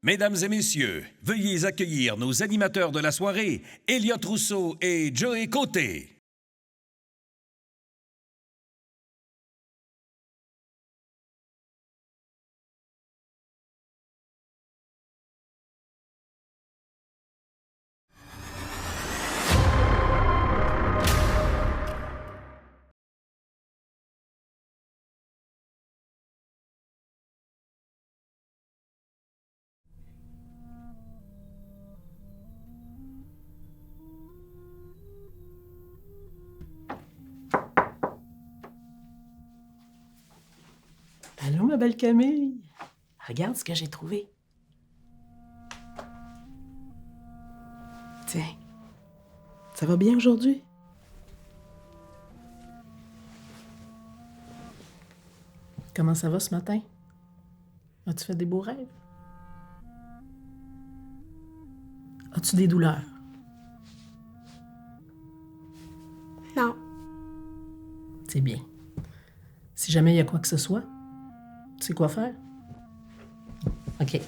Mesdames et messieurs, veuillez accueillir nos animateurs de la soirée, Elliot Rousseau et Joey Côté. Allô, ma belle Camille? Regarde ce que j'ai trouvé. Tiens, ça va bien aujourd'hui? Comment ça va ce matin? As-tu fait des beaux rêves? As-tu des douleurs? Non. C'est bien. Si jamais il y a quoi que ce soit, tu sais quoi faire? OK.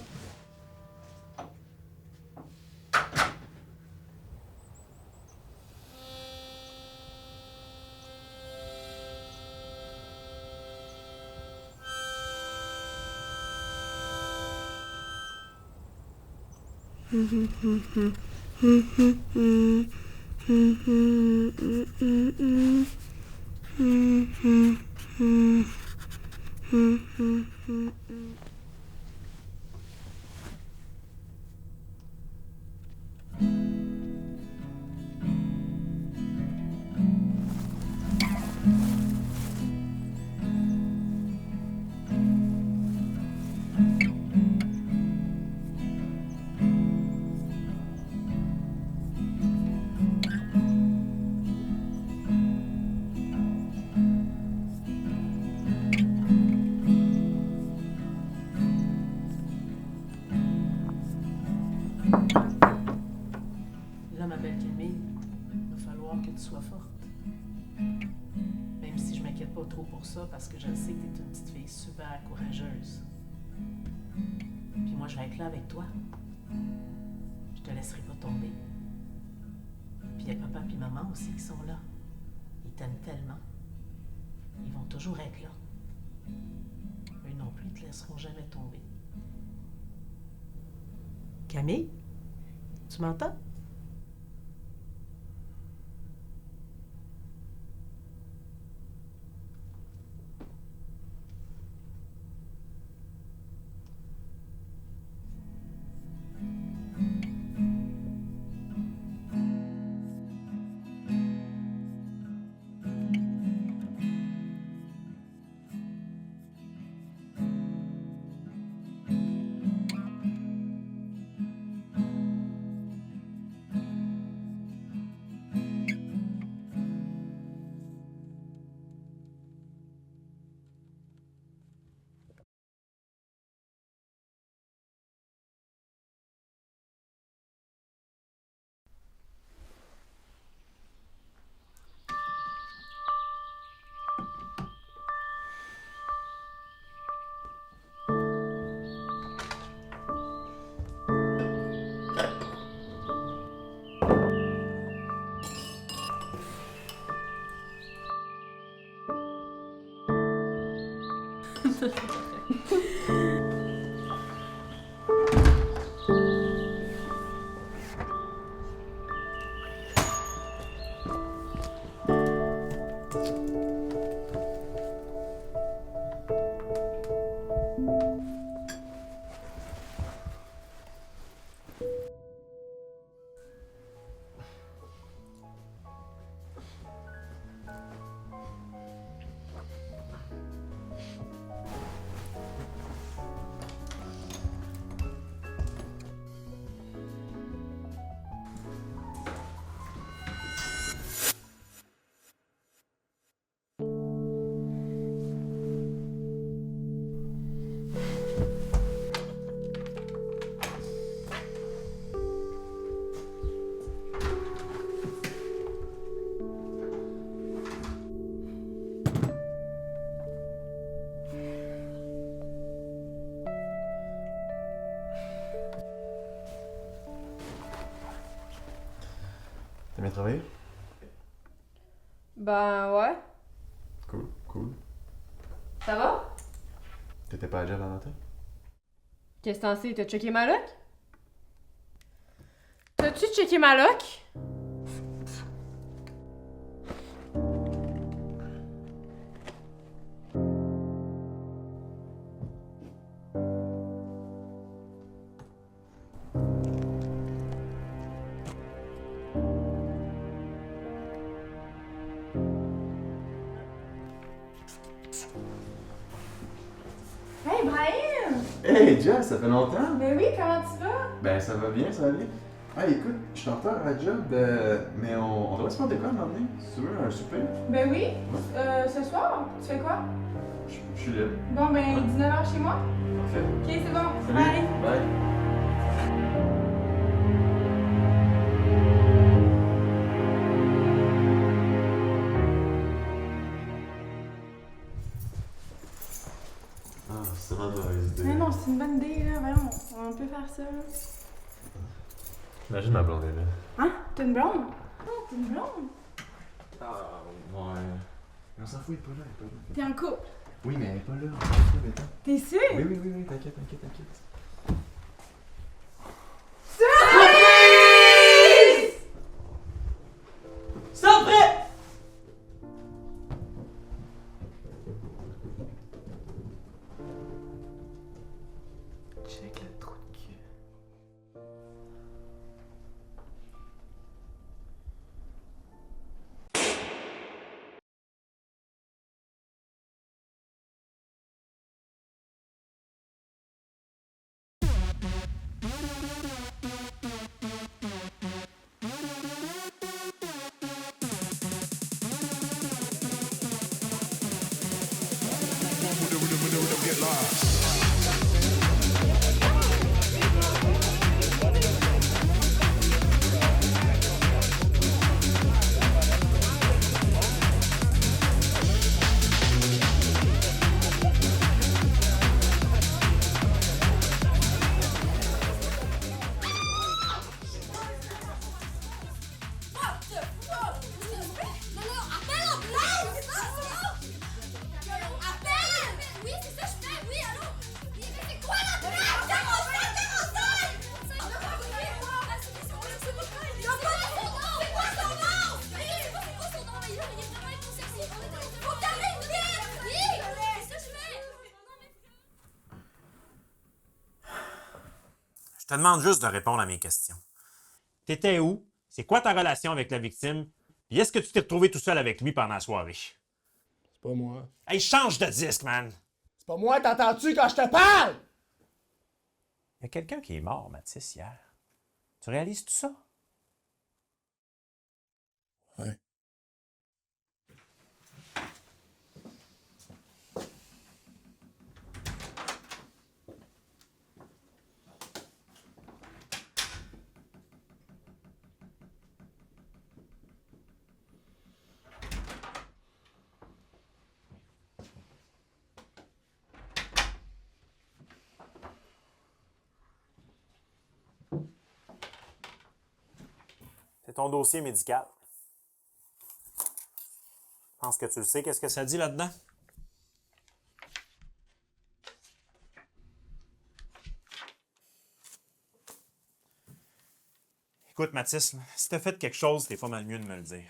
Là, ma belle Camille, il va falloir que tu sois forte. Même si je m'inquiète pas trop pour ça, parce que je sais que tu es une petite fille super courageuse. Puis moi, je vais être là avec toi. Je te laisserai pas tomber. Puis il y a papa et maman aussi qui sont là. Ils t'aiment tellement. Ils vont toujours être là. Eux non plus, ils te laisseront jamais tomber. Camille, tu m'entends? à travailler? Ben ouais. Cool. Ça va? T'étais pas à gel dans matin? Qu'est-ce que t'en sais? T'as checké ma loc? T'as-tu checké ma loc? Hey Brahim! Hey Jess, ça fait longtemps! Ben oui, comment tu vas? Ben ça va bien. Ah écoute, je suis en retard à la job, mais on devrait se faire des quoi maintenant? Si tu veux, un souper? Ben oui. Ce soir, tu fais quoi? Je suis libre. Bon, ben 19h chez moi? Parfait. Ok, c'est bon. Salut. Bye. Bye. Ah, c'est vraiment une mauvaise idée. Mais non, c'est une bonne idée, là. Voyons, on peut faire ça, là. Imagine ma blonde est là. Hein? T'as une blonde? Oh, t'as une blonde? Ah, ouais. Mais on s'en fout, elle est pas là, T'es en couple? Oui, mais elle est pas là. T'es sûr? Oui, t'inquiète. Stop prêt! Check le trou de cul. Je te demande juste de répondre à mes questions. T'étais où? C'est quoi ta relation avec la victime? Puis est-ce que tu t'es retrouvé tout seul avec lui pendant la soirée? C'est pas moi. Hey, change de disque, man! C'est pas moi, t'entends-tu quand je te parle? Il y a quelqu'un qui est mort, Mathis, hier. Tu réalises tout ça? Ouais. C'est ton dossier médical. Je pense que tu le sais. Qu'est-ce que ça dit là-dedans? Écoute, Mathis, là, si t'as fait quelque chose, c'est pas mal mieux de me le dire.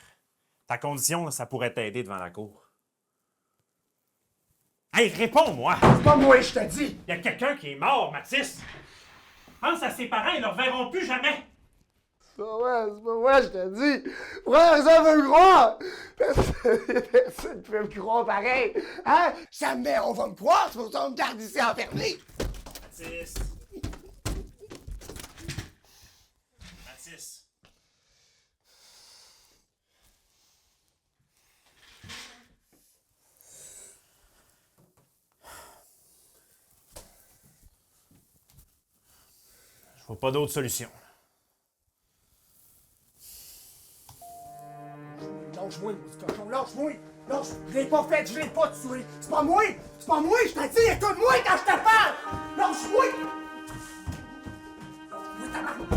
Ta condition, là, ça pourrait t'aider devant la cour. Hey, réponds-moi! C'est pas moi, je te dis! Il y a quelqu'un qui est mort, Mathis! Pense à ses parents, ils ne le reverront plus jamais! C'est pas moi, je te dis! Frère, ça veut me croire! Personne ne peut me croire pareil! Hein? Jamais on va me croire, c'est pour ça qu'on me garde ici enfermé! Mathis! Mathis! Je vois pas d'autre solution. Lâche-moi, mon cochon, lâche-moi! Lâche! Je l'ai pas fait, je l'ai pas tué! C'est pas moi! C'est pas moi, je te dis, écoute-moi quand je te parle! Lâche-moi! Lâche-moi, tabarnak!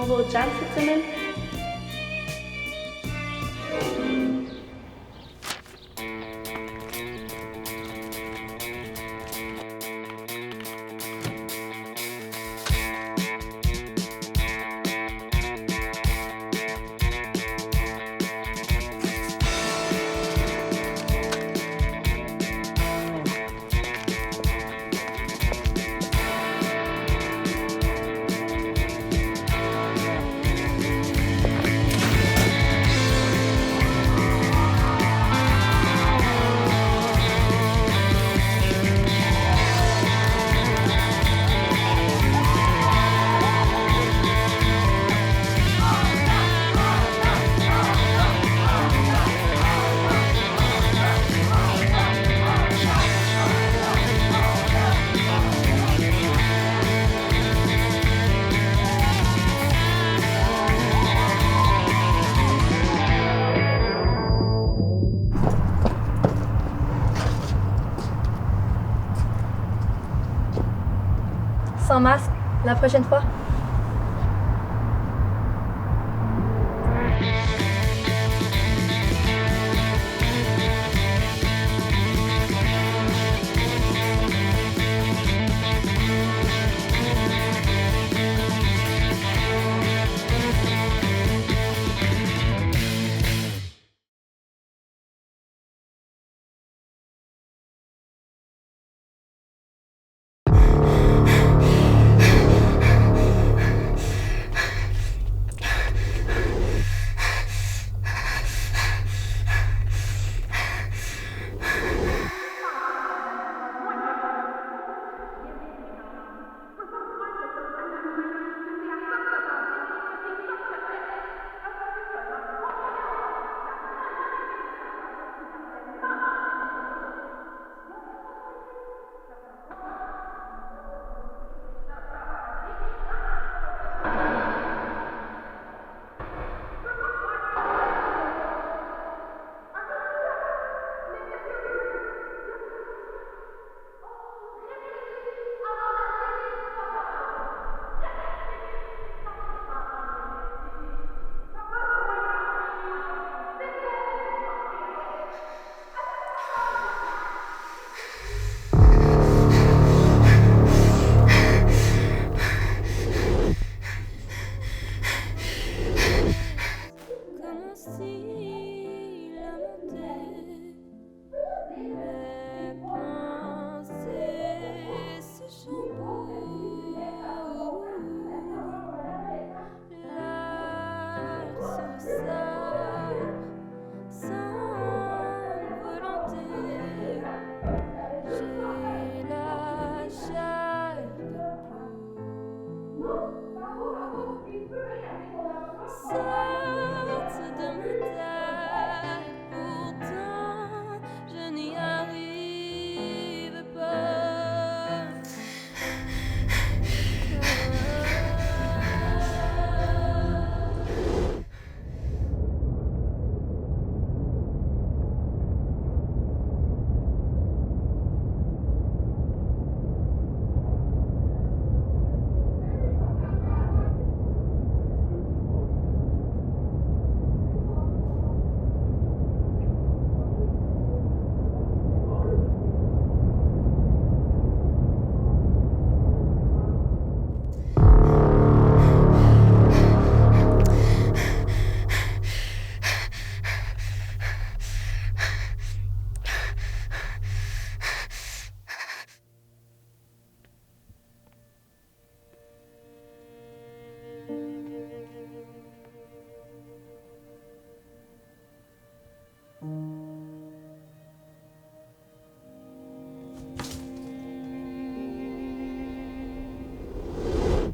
va au jam cette semaine? Sans masque, la prochaine fois.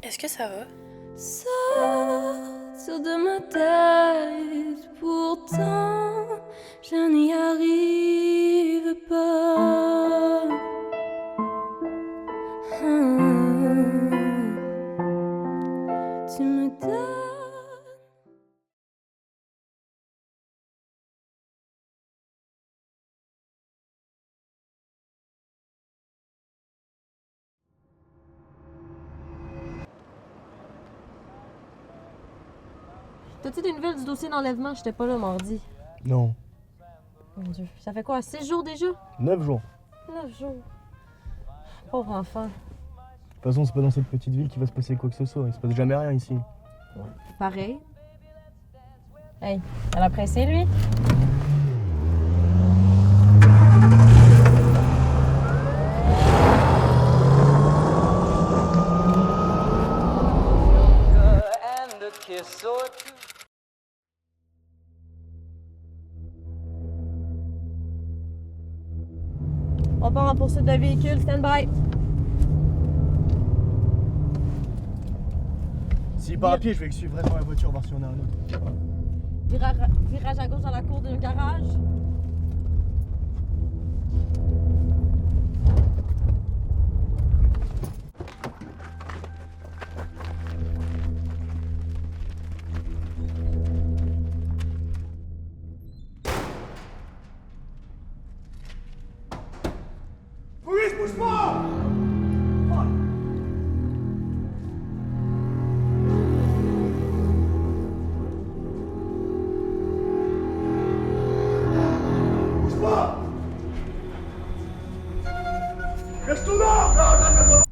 Est-ce que ça va? Sortir de ma tête, pourtant je n'y arrive pas. Tu me donnes. T'as-tu des nouvelles du dossier d'enlèvement? J'étais pas là mardi. Non. Mon Dieu. Ça fait quoi? 6 jours déjà? 9 jours. 9 jours. Pauvre enfant. De toute façon, c'est pas dans cette petite ville qu'il va se passer quoi que ce soit. Il se passe jamais rien ici. Pareil. Hey, elle a pressé, lui? On part en poursuite de véhicule, stand by. S'il part à pied, je vais le suivre dans la voiture, voir si on a un autre. Virage à gauche dans la cour d'un garage. Police, bouge pas! Bouge pas! Reste là! Non!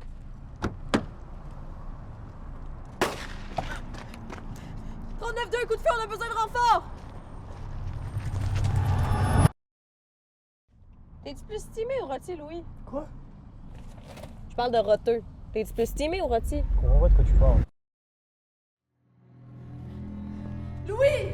39-2, coup de feu, on a besoin de renfort! T'es-tu plus stimé ou rôti, Louis? Quoi? Je parle de roteux. T'es-tu plus stimé ou rôti? Je comprends pas de quoi tu parles. Louis!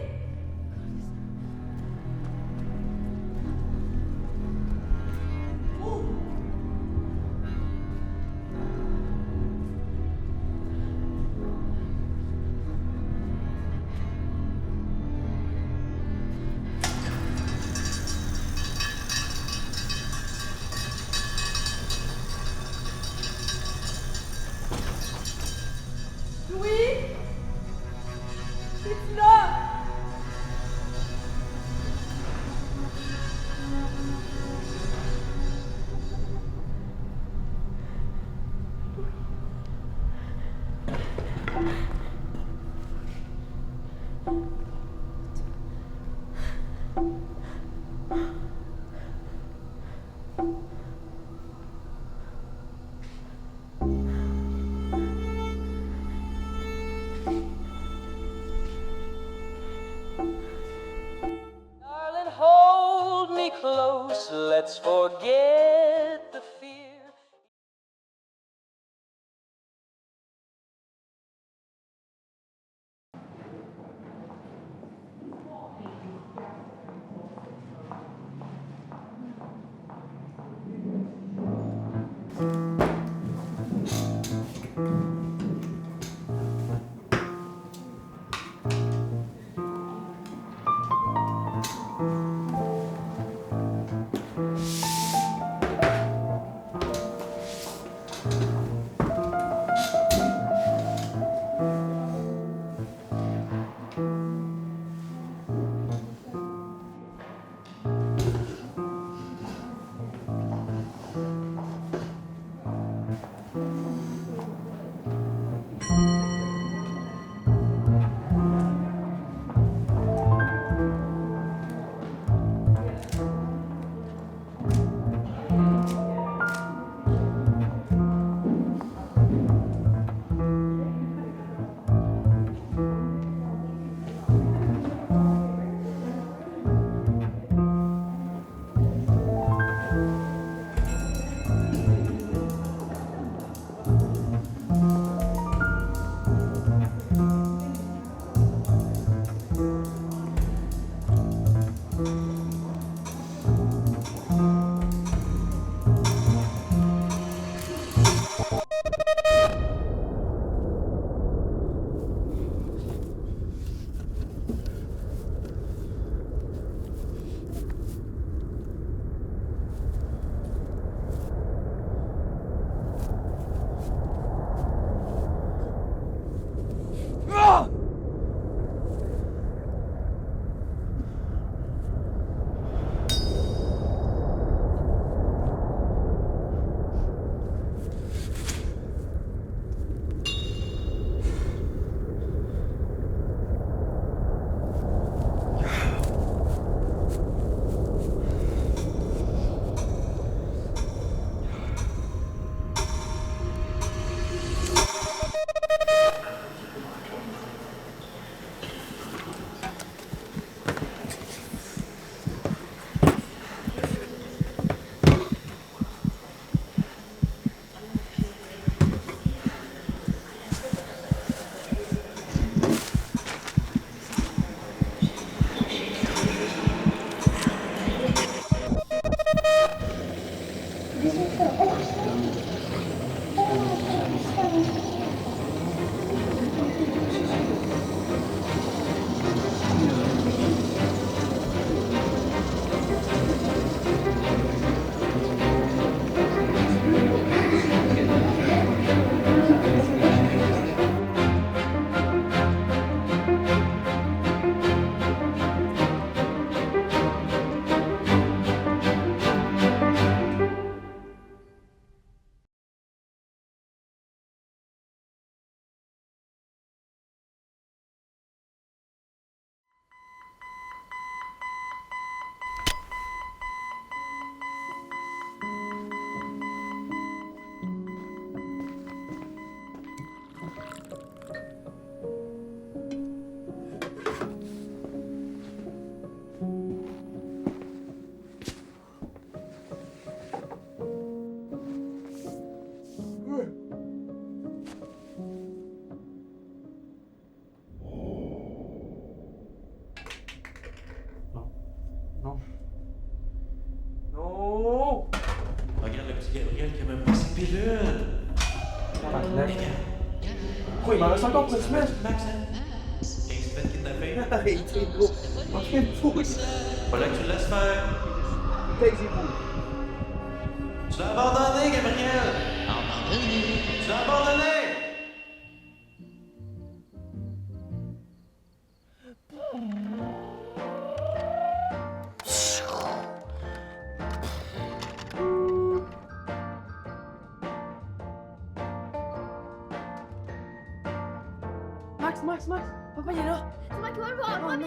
Louis? Es-tu là? Darling, hold me close, let's forget the fear. Regarde le petit Gabriel qui a même pas ses pilules. Quoi, il m'en reste encore pour une semaine? Max, hein? 15 semaines kidnappé. Arrêtez, gros. Ok, pousse. Voilà que tu le laisses faire. Taisez-vous. Tu l'as abandonné, Gabriel. Abandonné. Tu l'as abandonné. Max, papa il est là. C'est moi qui vais le voir en premier.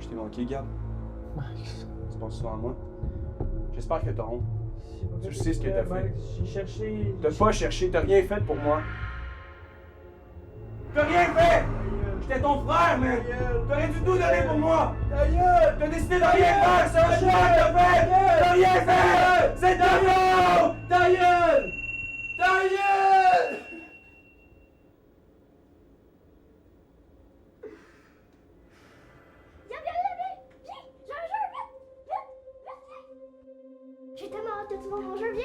Je t'ai manqué, Gab. Tu penses souvent à moi. J'espère que t'as honte. Tu sais ce que t'as fait. J'ai cherché. T'as pas cherché, t'as rien fait pour moi. T'as rien fait! J'étais ton frère, mais t'aurais dû tout donner pour moi! T'as décidé de rien faire, c'est un choix que t'as fait! T'as rien fait! C'est ta faute! Ta gueule! Ta gueule! J'ai tellement hâte que tu vas mon jeu, viens!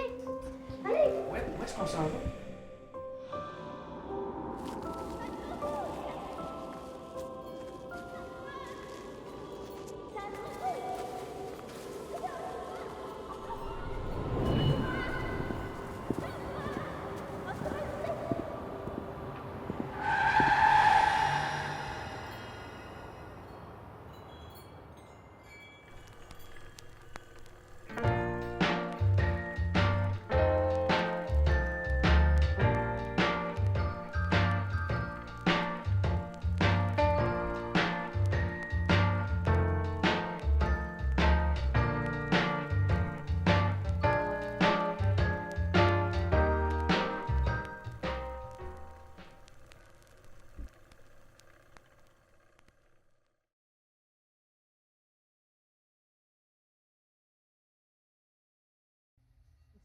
Allez! Ouais, où est-ce qu'on s'en va?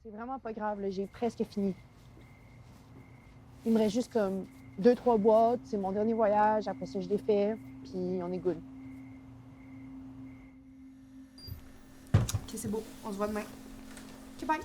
C'est vraiment pas grave, là, j'ai presque fini. Il me reste juste comme 2-3 boîtes, c'est mon dernier voyage, après ça je les fais, puis on est good. Ok, c'est beau, on se voit demain. Ok, bye!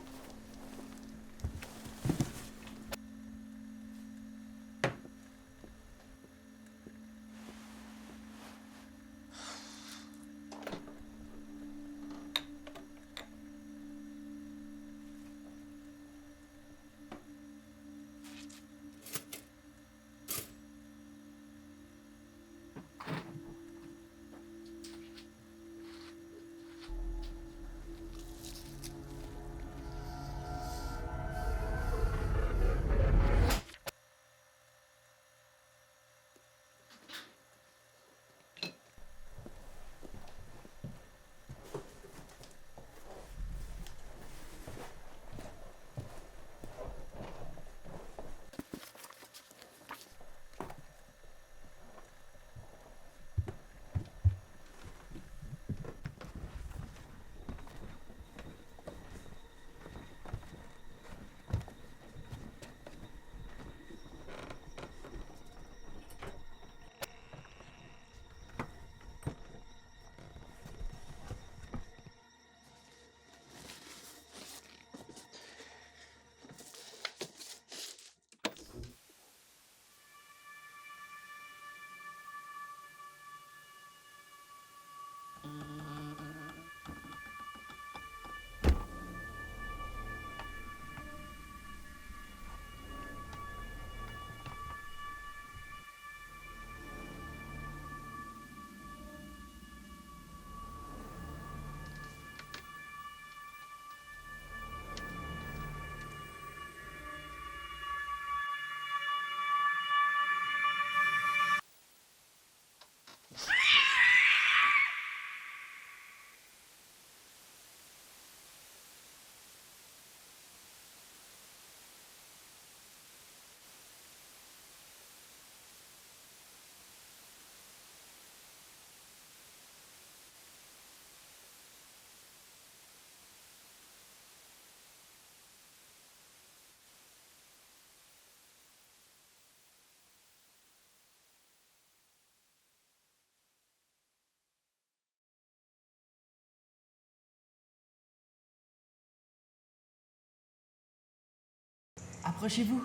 Approchez-vous.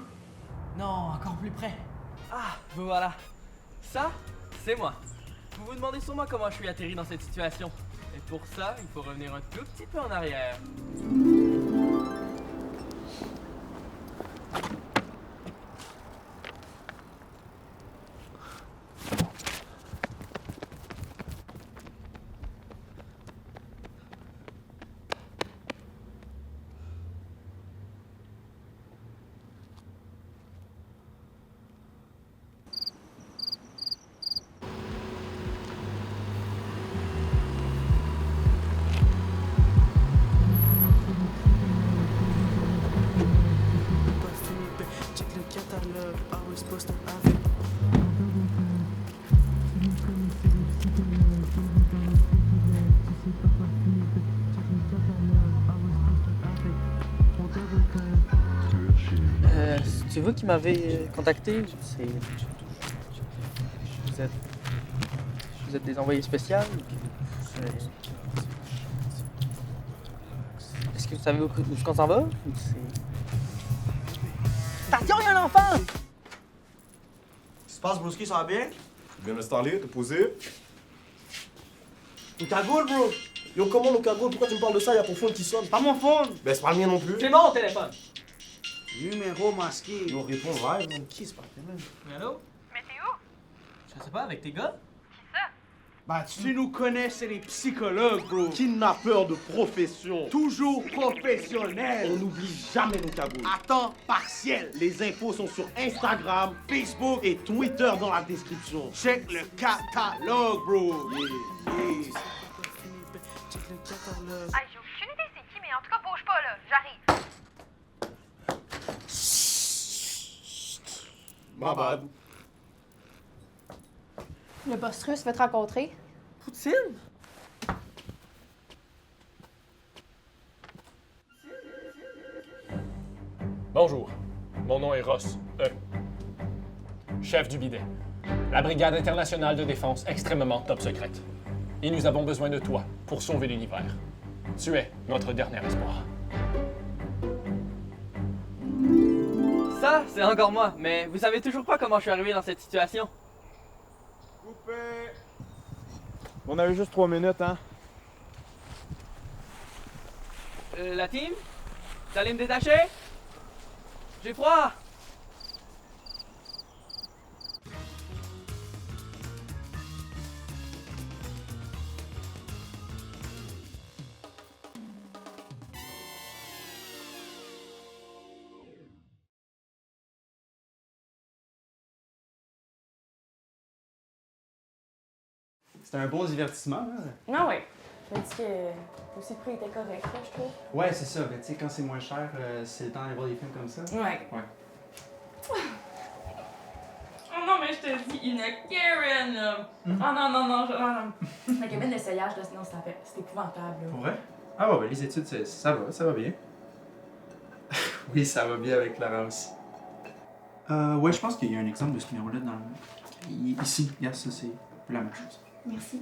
Non, encore plus près. Ah, voilà. Ça, c'est moi. Vous vous demandez sûrement comment je suis atterri dans cette situation. Et pour ça, il faut revenir un tout petit peu en arrière. C'est vous qui m'avez contacté? Vous êtes des envoyés spéciaux? Est-ce que vous savez où est-ce qu'on s'en va? Attention, il y a un enfant! Qu'est-ce qui se passe, Broski, ça va bien? Je viens m'installer, te poser. Le cagoule, bro! Yo, comment le cagoule? Pourquoi tu me parles de ça? Y'a ton phone qui sonne. Pas mon phone! Ben, c'est pas le mien non plus. C'est mon téléphone! Numéro masqué. Yo, réponds live, man. Qui c'est pas le même? Mais allô? Mais t'es où? Je sais pas, avec tes gars? Qui ça? Bah, tu nous connais, c'est les psychologues, bro. Kidnappeurs de profession. Toujours professionnels. On n'oublie jamais nos cagoules. À temps partiel. Les infos sont sur Instagram, Facebook et Twitter dans la description. Check le catalogue, bro. Yeah. Ah, j'ai aucune idée c'est qui, mais en tout cas, bouge pas, là. J'arrive. My bad. Le boss russe veut te rencontrer. Poutine? Bonjour, mon nom est Ross, chef du bidet. La Brigade internationale de défense extrêmement top secrète. Et nous avons besoin de toi pour sauver l'univers. Tu es notre dernier espoir. Ça, c'est encore moi, mais vous savez toujours pas comment je suis arrivé dans cette situation. Coupé! On avait juste 3 minutes, hein? La team? Vous allez me détacher? J'ai froid! C'était un bon divertissement, là. Non, ouais. Je me dis que aussi le prix était correct, là, je trouve. Ouais, c'est ça. Mais tu sais, quand c'est moins cher, c'est le temps d'aller voir des films comme ça. Ouais. Ouais. Oh non, mais je te dis, une Karen, là. Oh non, non, non, la cabine d'essayage, là, sinon, c'est épouvantable, là. Pour vrai? Ah ouais, ben, les études, ça va bien. Oui, ça va bien avec Clara aussi. Ouais, je pense qu'il y a un exemple de ce numéro-là dans le... Ici, regarde, ça, c'est la même chose. Merci.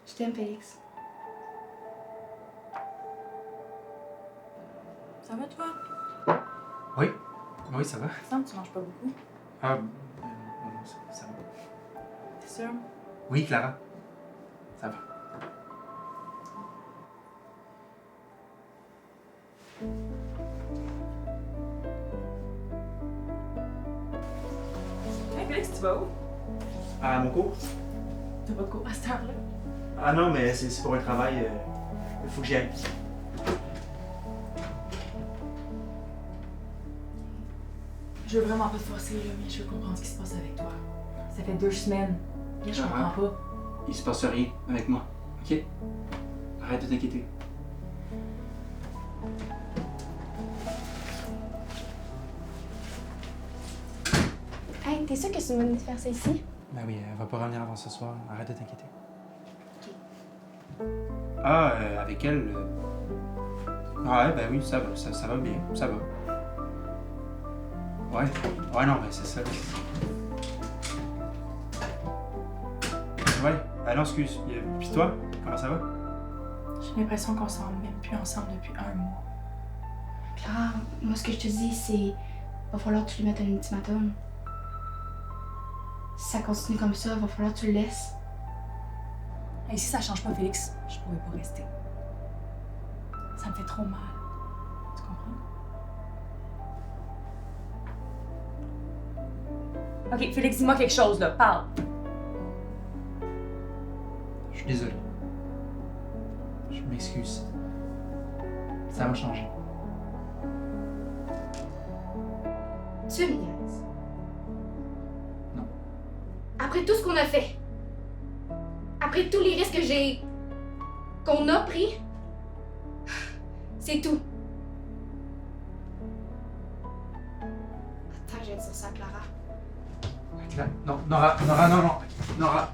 Je t'aime, Félix. Ça va, toi? Oui, oui, ça va. Il me semble que tu manges pas beaucoup. Ah, non, ça va. T'es sûr? Oui, Clara. Ça va. Hey, Félix, tu vas où? À mon cours? T'as pas de cours à cette heure-là? Ah non, mais c'est pour un travail. Il faut que j'y aille. Je veux vraiment pas te forcer, là, mais je veux comprendre ce qui se passe avec toi. Ça fait 2 semaines. Là, je comprends pas. Il se passe rien avec moi, ok? Arrête de t'inquiéter. Hey, t'es sûr que c'est une bonne idée de faire ça ici? Ben oui, elle va pas revenir avant ce soir. Arrête de t'inquiéter. Ah, avec elle... Ouais, ben oui, ça va, ça va bien, ça va. Ouais, non, ben c'est ça. Ouais, non, excuse. Puis toi, comment ça va? Je J'ai l'impression qu'on s'en met plus ensemble depuis 1 mois. Clara, moi ce que je te dis, c'est... Va falloir que tu lui mettes un ultimatum. Si ça continue comme ça, va falloir que tu le laisses. Et si ça change pas, Félix, je pourrais pas rester. Ça me fait trop mal. Tu comprends? Ok, Félix, dis-moi quelque chose, là. Parle. Je suis désolé. Je m'excuse. Ça va changer. Tu me niaises. Non. Après tout ce qu'on a fait, après tous les risques qu'on a pris, c'est tout. Attends, je vais te dire ça à Clara. Non, Nora, non. Nora.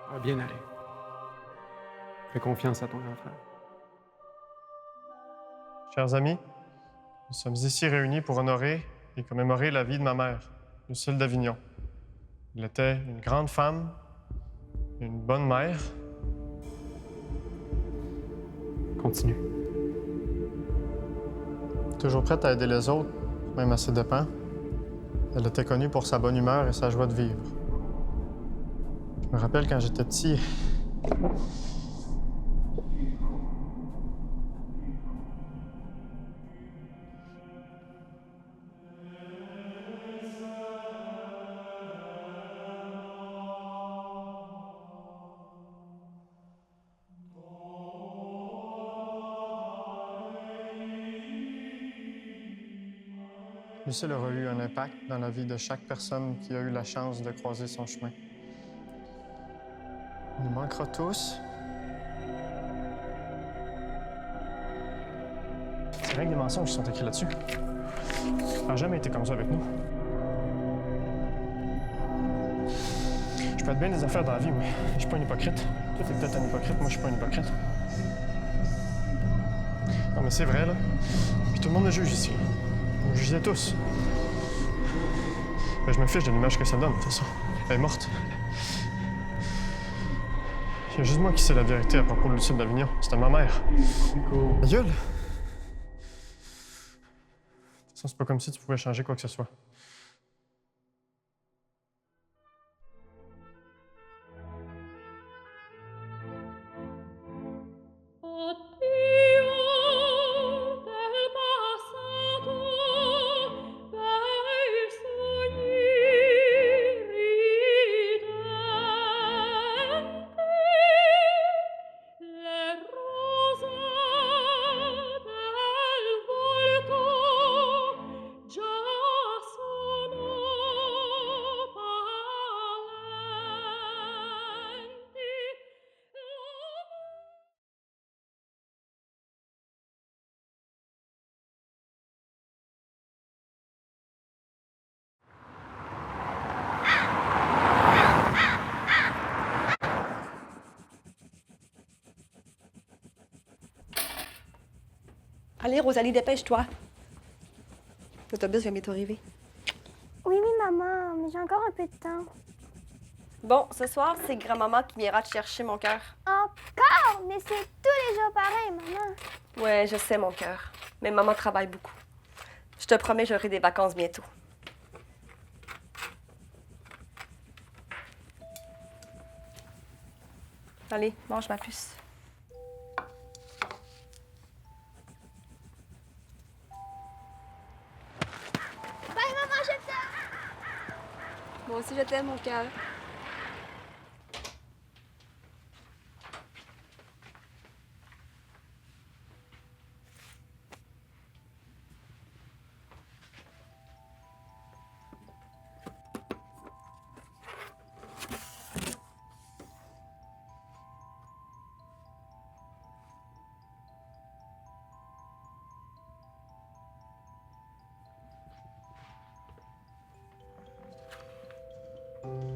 Ça va bien aller. Fais confiance à ton grand frère. Chers amis, nous sommes ici réunis pour honorer et commémorer la vie de ma mère, Lucille d'Avignon. Elle était une grande femme, une bonne mère. Continue. Toujours prête à aider les autres, même à ses dépens. Elle était connue pour sa bonne humeur et sa joie de vivre. Je me rappelle quand j'étais petit. Lucille aura eu un impact dans la vie de chaque personne qui a eu la chance de croiser son chemin. On nous manquera tous. C'est rien que des mensonges qui sont écrits là-dessus. Elle n'a jamais été comme ça avec nous. Je peux être bien des affaires dans la vie, mais je suis pas une hypocrite. Toi, t'es peut-être un hypocrite, moi, je suis pas une hypocrite. Non, mais c'est vrai, là. Puis tout le monde me juge ici. Vous me jugez tous. Ben, je me fiche de l'image que ça donne, de toute façon. Elle est morte. Il y a juste moi qui sais la vérité à propos de Lucille d'Avignon. C'était ma mère. Ma gueule! De toute façon, c'est pas comme si tu pouvais changer quoi que ce soit. Allez, Rosalie, dépêche-toi. L'autobus vient bientôt arriver. Oui, maman, mais j'ai encore un peu de temps. Bon, ce soir, c'est grand-maman qui viendra te chercher, mon cœur. Encore? Mais c'est tous les jours pareil, maman. Ouais, je sais, mon cœur. Mais maman travaille beaucoup. Je te promets, j'aurai des vacances bientôt. Allez, mange ma puce. Moi aussi, je t'aime, mon cœur.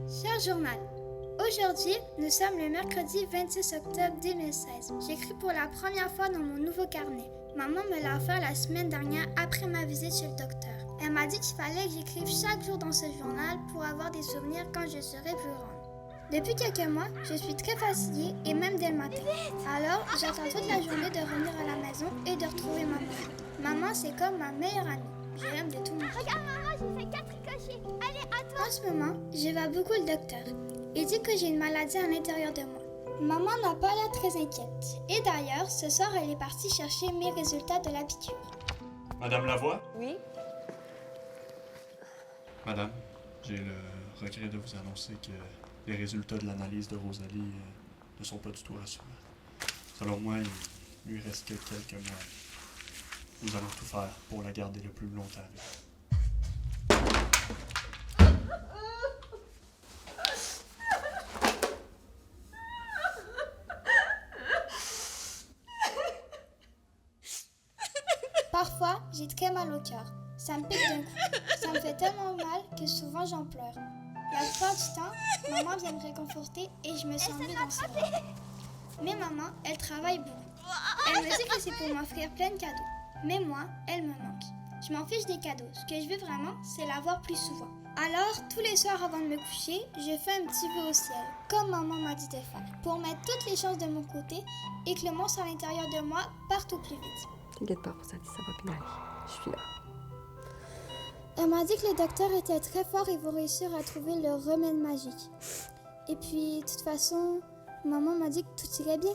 Cher journal, aujourd'hui, nous sommes le mercredi 26 octobre 2016. J'écris pour la première fois dans mon nouveau carnet. Maman me l'a offert la semaine dernière après ma visite chez le docteur. Elle m'a dit qu'il fallait que j'écrive chaque jour dans ce journal pour avoir des souvenirs quand je serai plus grande. Depuis quelques mois, je suis très fatiguée et même dès le matin. Alors, j'attends toute la journée de revenir à la maison et de retrouver maman. Maman, c'est comme ma meilleure amie. Je l'aime de tout mon cœur. Regarde, maman, j'ai fait 4 ricochets. Allez, à toi. En ce moment, je vais beaucoup le docteur. Il dit que j'ai une maladie à l'intérieur de moi. Maman n'a pas l'air très inquiète. Et d'ailleurs, ce soir, elle est partie chercher mes résultats de la piqûre. Madame Lavoie? Oui? Madame, j'ai le regret de vous annoncer que les résultats de l'analyse de Rosalie ne sont pas du tout rassurants. Selon moi, il lui reste que quelques mois. Nous allons tout faire pour la garder le plus longtemps avec nous. Parfois, j'ai très mal au cœur. Ça me pique d'un coup. Ça me fait tellement mal que souvent j'en pleure. La plupart du temps, maman vient me réconforter et je me sens mieux dans ses bras. Mais maman, elle travaille beaucoup. Elle me dit que c'est pour m'offrir plein de cadeaux. Mais moi, elle me manque. Je m'en fiche des cadeaux. Ce que je veux vraiment, c'est la voir plus souvent. Alors, tous les soirs avant de me coucher, je fais un petit vœu au ciel, comme maman m'a dit de faire, pour mettre toutes les chances de mon côté et que le monstre à l'intérieur de moi parte au plus vite. T'inquiète pas, ça va bien aller. Je suis là. Elle m'a dit que le docteur était très fort et vont réussir à trouver le remède magique. Et puis, de toute façon, maman m'a dit que tout irait bien.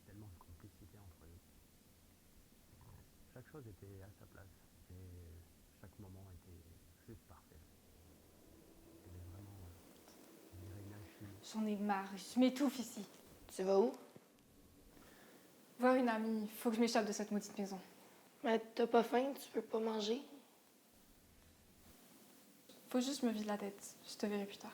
Tellement de complicité entre eux. Chaque chose était à sa place et chaque moment était juste parfait. C'était vraiment, je dirais, une alchimie. J'en ai marre, je m'étouffe ici. Tu vas où? Voir une amie, faut que je m'échappe de cette maudite maison. Mais t'as pas faim, tu peux pas manger? Faut juste que je me vide la tête, je te verrai plus tard.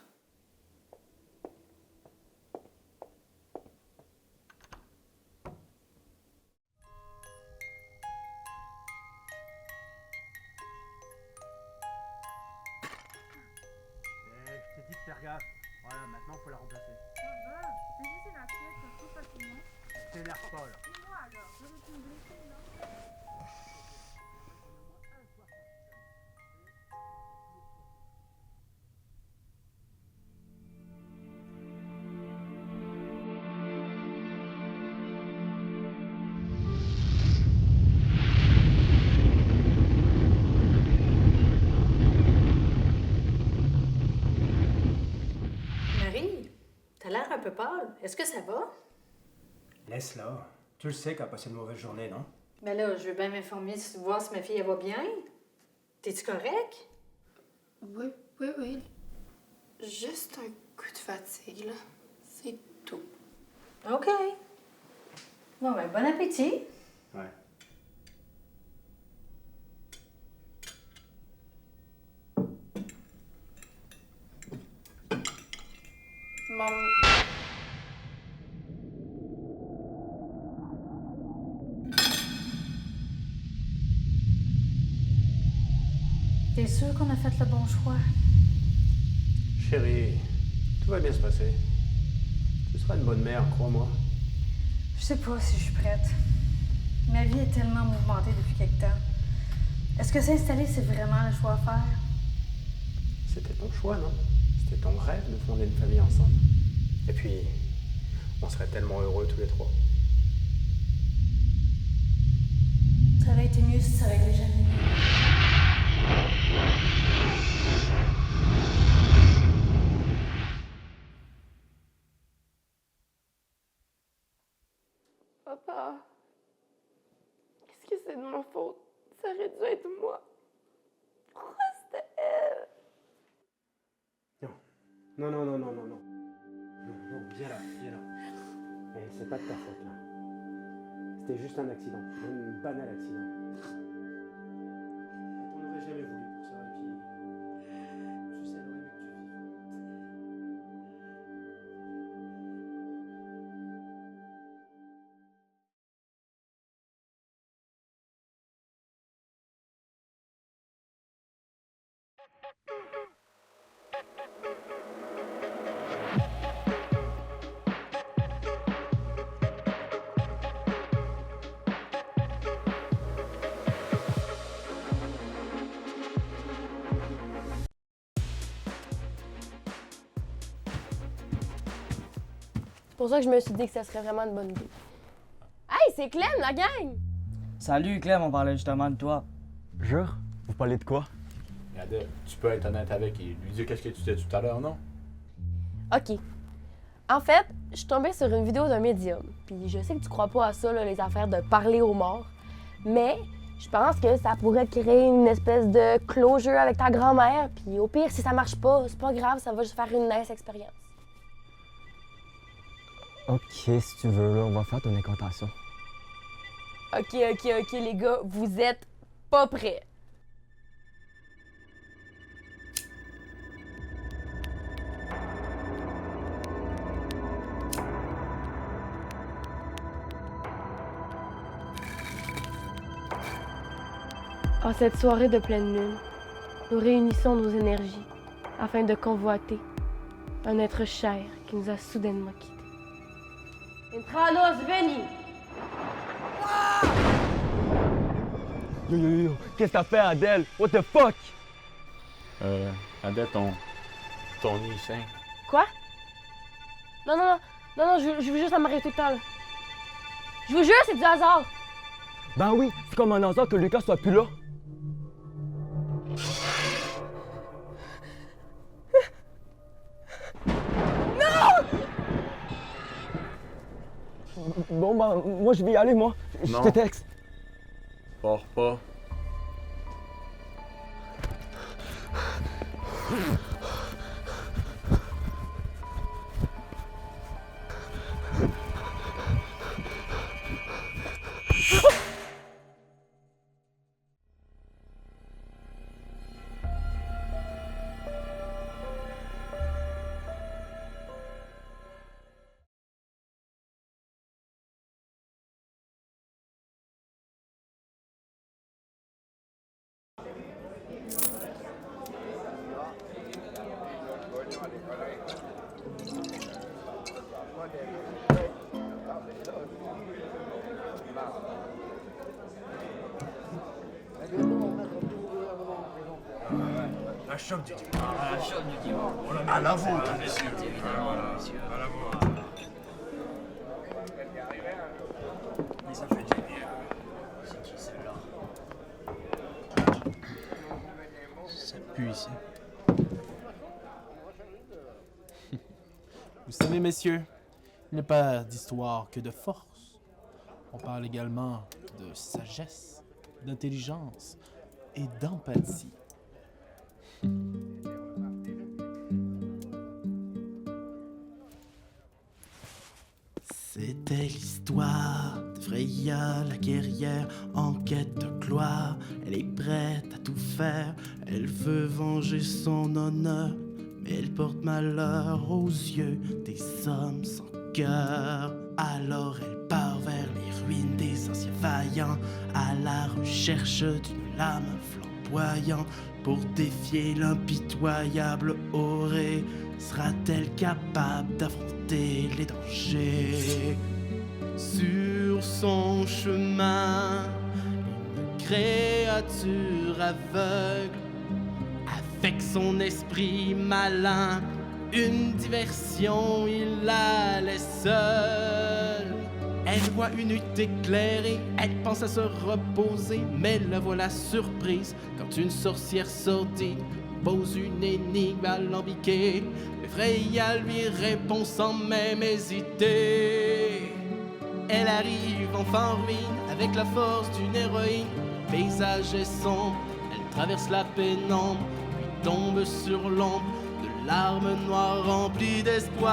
Je t'ai dit de faire gaffe. Voilà, maintenant faut la remplacer. Ça va, c'est juste la pièce, ça se trouve facilement. T'énerve pas là. Et moi alors, je vais me blesser, non? Marie, t'as l'air un peu pâle. Est-ce que ça va? Laisse-la. Tu le sais qu'elle a passé une mauvaise journée, non? Ben là, je veux bien m'informer, voir si ma fille, elle va bien. T'es-tu correct? Oui. Juste un coup de fatigue, là. C'est tout. OK. Bon, ben, bon appétit. Ouais. Maman... T'es sûr qu'on a fait le bon choix? Chérie, tout va bien se passer. Tu seras une bonne mère, crois-moi. Je sais pas si je suis prête. Ma vie est tellement mouvementée depuis quelque temps. Est-ce que s'installer, c'est vraiment le choix à faire? C'était ton choix, non? C'était ton rêve de fonder une famille ensemble. Et puis, on serait tellement heureux tous les trois. Ça aurait été mieux si ça réglait jamais. Papa, qu'est-ce que c'est de ma faute? Ça aurait dû être moi. Pourquoi c'était elle? Non. Non, viens là. Eh, c'est pas de ta faute, là. C'était juste un accident, un banal accident. On n'aurait jamais voulu pour ça, et puis... Tu sais, elle aurait aimé que tu vives. C'est pour ça que je me suis dit que ça serait vraiment une bonne idée. Hey, c'est Clem, la gang! Salut Clem, on parlait justement de toi. Jure? Vous parlez de quoi? Adèle, tu peux être honnête avec et lui dire qu'est-ce que tu t'es dit tout à l'heure, non? OK. En fait, je suis tombée sur une vidéo d'un médium. Puis je sais que tu crois pas à ça, là, les affaires de parler aux morts. Mais je pense que ça pourrait créer une espèce de closure avec ta grand-mère. Puis au pire, si ça marche pas, c'est pas grave, ça va juste faire une nice expérience. Ok, si tu veux, là, on va faire ton incantation. OK, les gars, vous êtes pas prêts. En cette soirée de pleine lune, nous réunissons nos énergies afin de convoiter un être cher qui nous a soudainement quittés. Intranos veni! Yo, qu'est-ce que t'as fait, Adèle? What the fuck? Adèle, ton nid sain. Quoi? Non, je veux juste m'arrêter tout le temps, là. Je vous jure, c'est du hasard! Ben oui, c'est comme un hasard que Lucas soit plus là. Bon, ben, moi, je vais y aller, moi. Je te texte. Pars pas. La choc du dimanche. À la vôtre, messieurs. À la vôtre. Mais ça fait du bien. C'est qui celle-là? Ça pue ici. Vous savez, messieurs, il n'y a pas d'histoire que de force. On parle également de sagesse, d'intelligence et d'empathie. C'était l'histoire de Freya, la guerrière en quête de gloire. Elle est prête à tout faire, elle veut venger son honneur, mais elle porte malheur aux yeux des hommes sans cœur. Alors elle part vers les ruines des anciens vaillants, à la recherche d'une lame flamboyante pour défier l'impitoyable Aurée? Sera-t-elle capable d'affronter les dangers? Sur son chemin, une créature aveugle, avec son esprit malin, une diversion, il la laisse seule. Elle voit une nuit éclairée, elle pense à se reposer, mais la voilà surprise quand une sorcière sordide pose une énigme alambiquée. Mais Freya lui répond sans même hésiter. Elle arrive enfin en ruine avec la force d'une héroïne. Le paysage est sombre, elle traverse la pénombre, puis tombe sur l'ombre de larmes noires remplies d'espoir.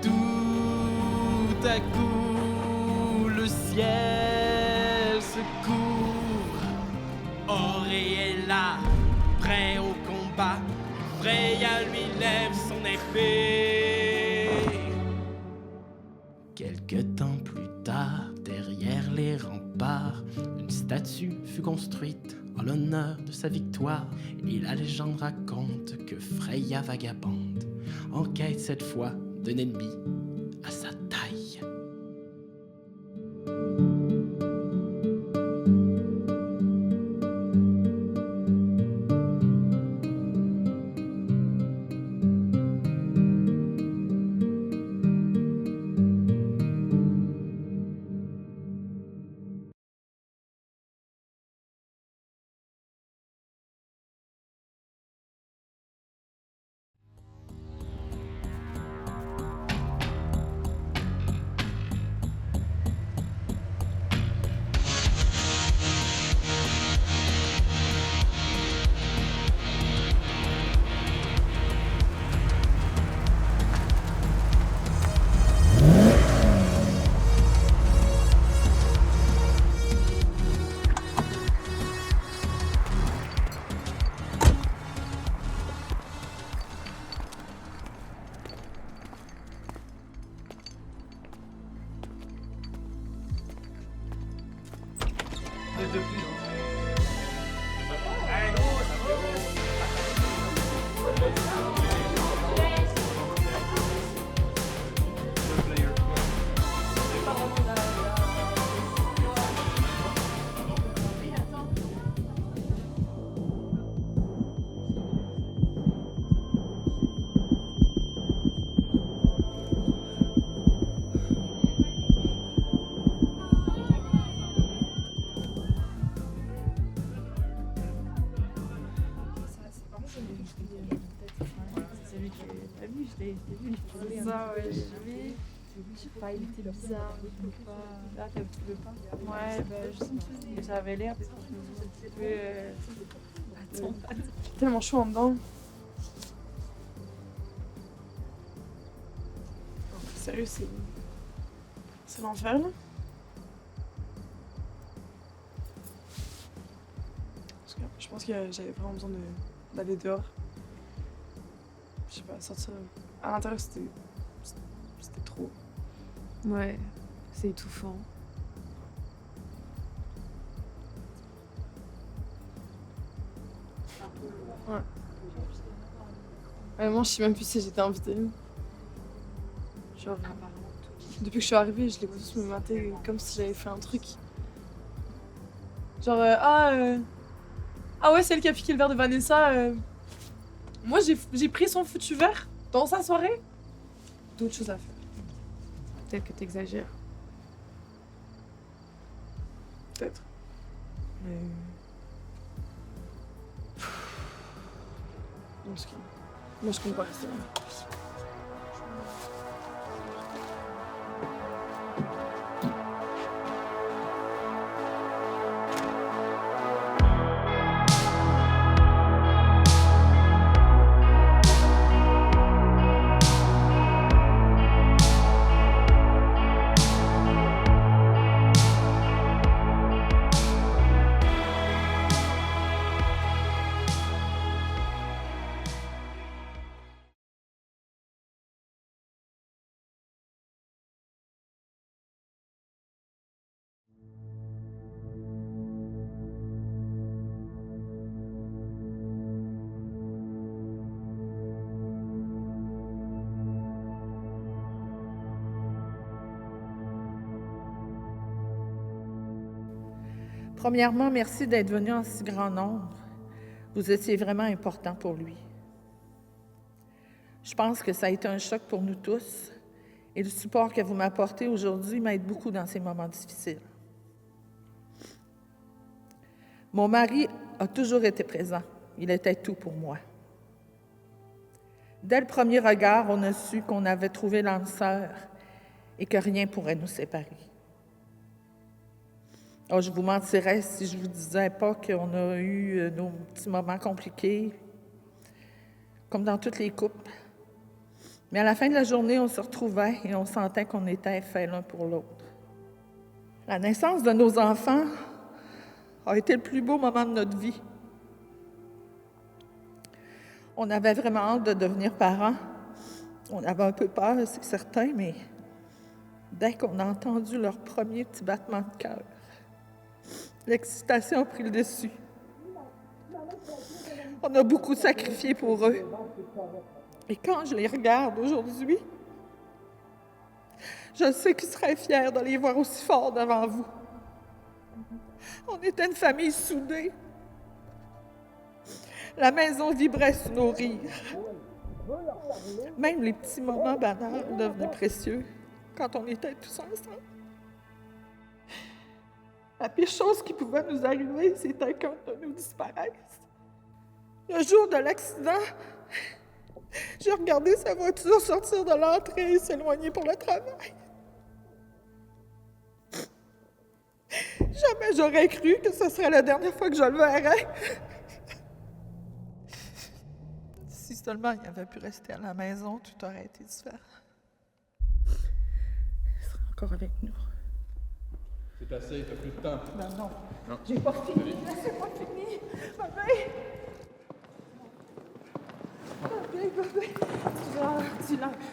Tout à coup, le ciel se couvre. Aurée est là, prêt au combat. Freya lui lève son épée. Quelque temps plus tard, derrière les remparts, une statue fut construite en l'honneur de sa victoire. Et la légende raconte que Freya vagabonde, en quête cette fois d'un ennemi à sa taille. C'est ça, ouais, j'ai vu. Je sais pas, il était bizarre, il pouvait pas. Là, tu veux pas? Ouais, bah, je sais, mais ça avait l'air d'être un peu. Attends, tellement chaud en dedans. Sérieux, c'est l'enfer, là. Parce que je pense que j'avais vraiment besoin d'aller dehors. Je sais pas, sortir. À l'intérieur, c'était trop. Ouais, c'est étouffant. Ouais. Moi, je sais même plus si j'étais invitée. Genre, depuis que je suis arrivée, je les vois tous me mater comme si j'avais fait un truc. Genre, ah ouais, c'est elle qui a piqué le verre de Vanessa. Moi, j'ai pris son foutu verre dans sa soirée. D'autres choses à faire. Peut-être que t'exagères. Peut-être. Mais. En tout cas, moi, je compte pas rester là. Premièrement, merci d'être venu en si grand nombre. Vous étiez vraiment important pour lui. Je pense que ça a été un choc pour nous tous et le support que vous m'apportez aujourd'hui m'aide beaucoup dans ces moments difficiles. Mon mari a toujours été présent. Il était tout pour moi. Dès le premier regard, on a su qu'on avait trouvé l'âme sœur et que rien ne pourrait nous séparer. Oh, je vous mentirais si je ne vous disais pas qu'on a eu nos petits moments compliqués, comme dans toutes les couples. Mais à la fin de la journée, on se retrouvait et on sentait qu'on était faits l'un pour l'autre. La naissance de nos enfants a été le plus beau moment de notre vie. On avait vraiment hâte de devenir parents. On avait un peu peur, c'est certain, mais dès qu'on a entendu leur premier petit battement de cœur, l'excitation a pris le dessus. On a beaucoup sacrifié pour eux. Et quand je les regarde aujourd'hui, je sais qu'ils seraient fiers de les voir aussi forts devant vous. On était une famille soudée. La maison vibrait sous nos rires. Même les petits moments banals devenaient précieux quand on était tous ensemble. La pire chose qui pouvait nous arriver, c'était qu'un de nous disparaisse. Le jour de l'accident, j'ai regardé sa voiture sortir de l'entrée et s'éloigner pour le travail. Jamais j'aurais cru que ce serait la dernière fois que je le verrais. Si seulement il avait pu rester à la maison, tout aurait été différent. Il serait encore avec nous. C'est assez, t'as plus de temps. Ben non. Non. J'ai pas fini. Laissez-moi finir. Bébé! Bébé.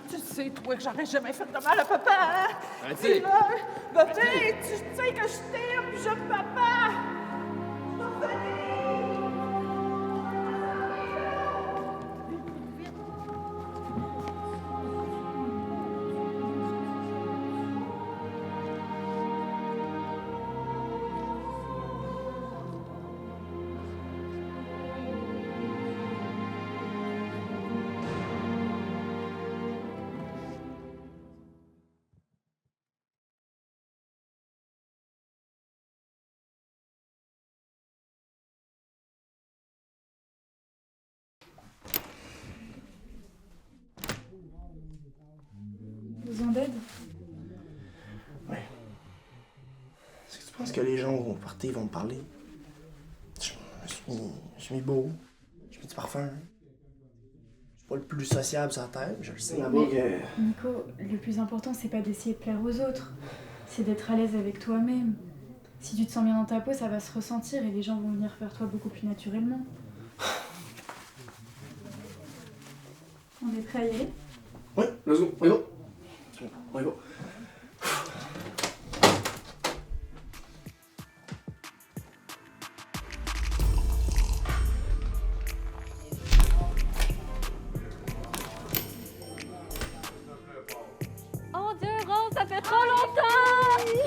Tu sais, toi, que j'aurais jamais fait de mal à papa, hein? Arrêtez! Bébé, tu sais que je t'aime, puis j'aime papa! Besoin d'aide? Ouais. Est-ce que tu penses que les gens vont partir, vont me parler? Je suis mis beau. Je mets du parfum. Je suis pas le plus sociable sur la terre, je le sais là-bas que... Nico, le plus important, c'est pas d'essayer de plaire aux autres. C'est d'être à l'aise avec toi-même. Si tu te sens bien dans ta peau, ça va se ressentir et les gens vont venir vers toi beaucoup plus naturellement. On est prêt à y aller? Ouais, let's go, on y va. On y va. Oh Dieu, Rose, ça fait trop longtemps!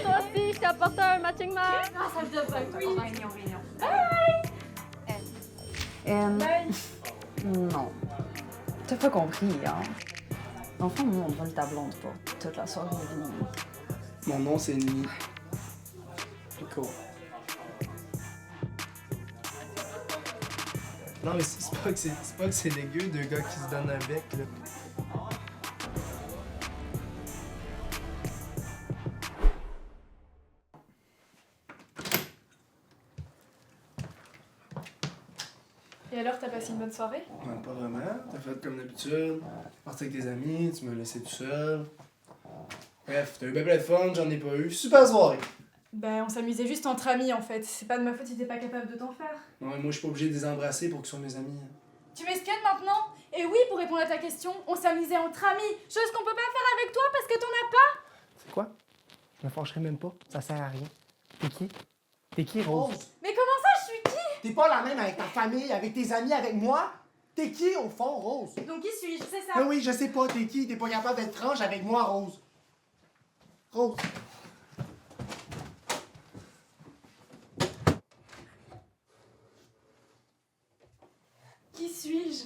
Toi aussi, je t'ai apporté un matching match. Ah, ça me devrait être réunion. Non. T'as pas compris, hein? Enfin, nous, on vole ta blonde pour toute la soirée de vie. Mon nom, c'est Nico. Non, mais c'est pas que c'est dégueu, deux gars qui se donnent un bec, là. Et alors, t'as passé une bonne soirée? Ouais, pas vraiment. T'as fait comme d'habitude. Parti avec tes amis, tu m'as laissé tout seul. Bref, t'as eu bien plein de fun, j'en ai pas eu. Super soirée! Ben, on s'amusait juste entre amis, en fait. C'est pas de ma faute si t'es pas capable de t'en faire. Non, mais moi, je suis pas obligé de les embrasser pour qu'ils soient mes amis. Tu m'espionnes maintenant? Et oui, pour répondre à ta question, on s'amusait entre amis. Chose qu'on peut pas faire avec toi parce que t'en as pas. C'est quoi? Je me fâcherai même pas. Ça sert à rien. T'es qui? T'es qui, Rose? Mais comment ça, je suis qui? T'es pas la même avec ta famille, avec tes amis, avec moi? T'es qui, au fond, Rose? Donc qui suis-je? C'est ça? Mais oui, je sais pas, t'es qui? T'es pas capable d'être franche avec moi, Rose. Rose. suis-je?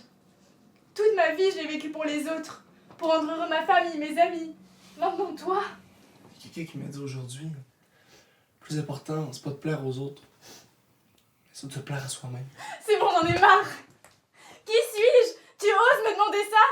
Toute ma vie, je l'ai vécue pour les autres, pour rendre heureux ma famille, mes amis. Maintenant, toi. Il y a quelqu'un qui m'a dit aujourd'hui, le plus important, c'est pas de plaire aux autres, mais c'est de se plaire à soi-même. C'est bon, j'en ai marre. Qui suis-je? Tu oses me demander ça?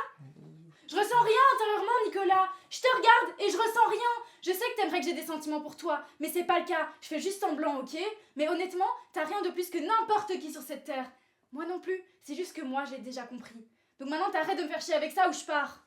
Je ressens rien intérieurement, Nicolas. Je te regarde et je ressens rien. Je sais que t'aimerais que j'ai des sentiments pour toi, mais c'est pas le cas. Je fais juste semblant, ok? Mais honnêtement, t'as rien de plus que n'importe qui sur cette terre. Moi non plus, c'est juste que moi, j'ai déjà compris. Donc maintenant, t'arrêtes de me faire chier avec ça ou je pars.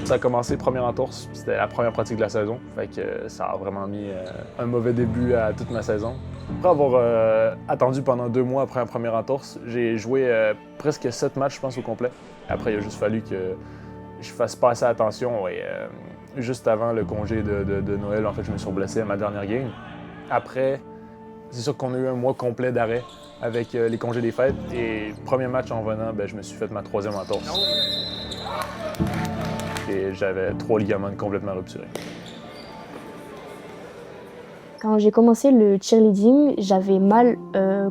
Ça a commencé première entorse, c'était la première pratique de la saison. Fait que ça a vraiment mis un mauvais début à toute ma saison. Après avoir attendu pendant 2 mois après la première entorse, j'ai joué presque 7 matchs, je pense, au complet. Après, il a juste fallu que je fasse pas assez attention. Et juste avant le congé de Noël, en fait, je me suis blessé à ma dernière game. Après, c'est sûr qu'on a eu un mois complet d'arrêt avec les congés des fêtes. Et premier match en venant, je me suis fait ma 3e entorse. Et j'avais 3 ligaments complètement rupturés. Quand j'ai commencé le cheerleading, j'avais mal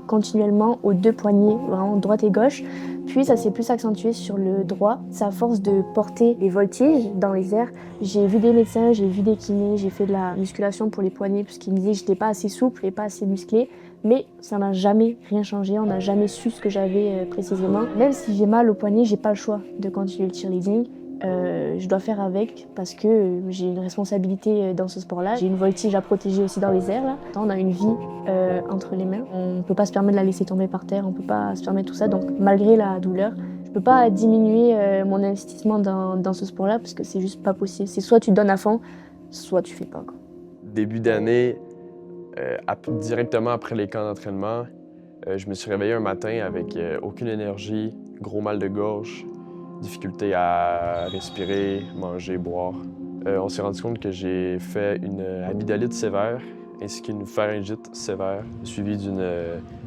continuellement aux 2 poignets, vraiment droite et gauche. Puis ça s'est plus accentué sur le droit. C'est à force de porter les voltiges dans les airs. J'ai vu des médecins, j'ai vu des kinés, j'ai fait de la musculation pour les poignets puisqu'ils me disaient que j'étais pas assez souple et pas assez musclée. Mais ça n'a jamais rien changé, on n'a jamais su ce que j'avais précisément. Même si j'ai mal au poignet, j'ai pas le choix de continuer le cheerleading. Je dois faire avec parce que j'ai une responsabilité dans ce sport-là. J'ai une voltige à protéger aussi dans les airs. Là. On a une vie entre les mains. On ne peut pas se permettre de la laisser tomber par terre, on ne peut pas se permettre tout ça. Donc malgré la douleur, je ne peux pas diminuer mon investissement dans ce sport-là parce que c'est juste pas possible. C'est soit tu donnes à fond, soit tu fais pas. Quoi. Début d'année, directement après les camps d'entraînement, je me suis réveillé un matin avec aucune énergie, gros mal de gorge, difficulté à respirer, manger, boire. On s'est rendu compte que j'ai fait une amygdalite sévère ainsi qu'une pharyngite sévère, suivie d'une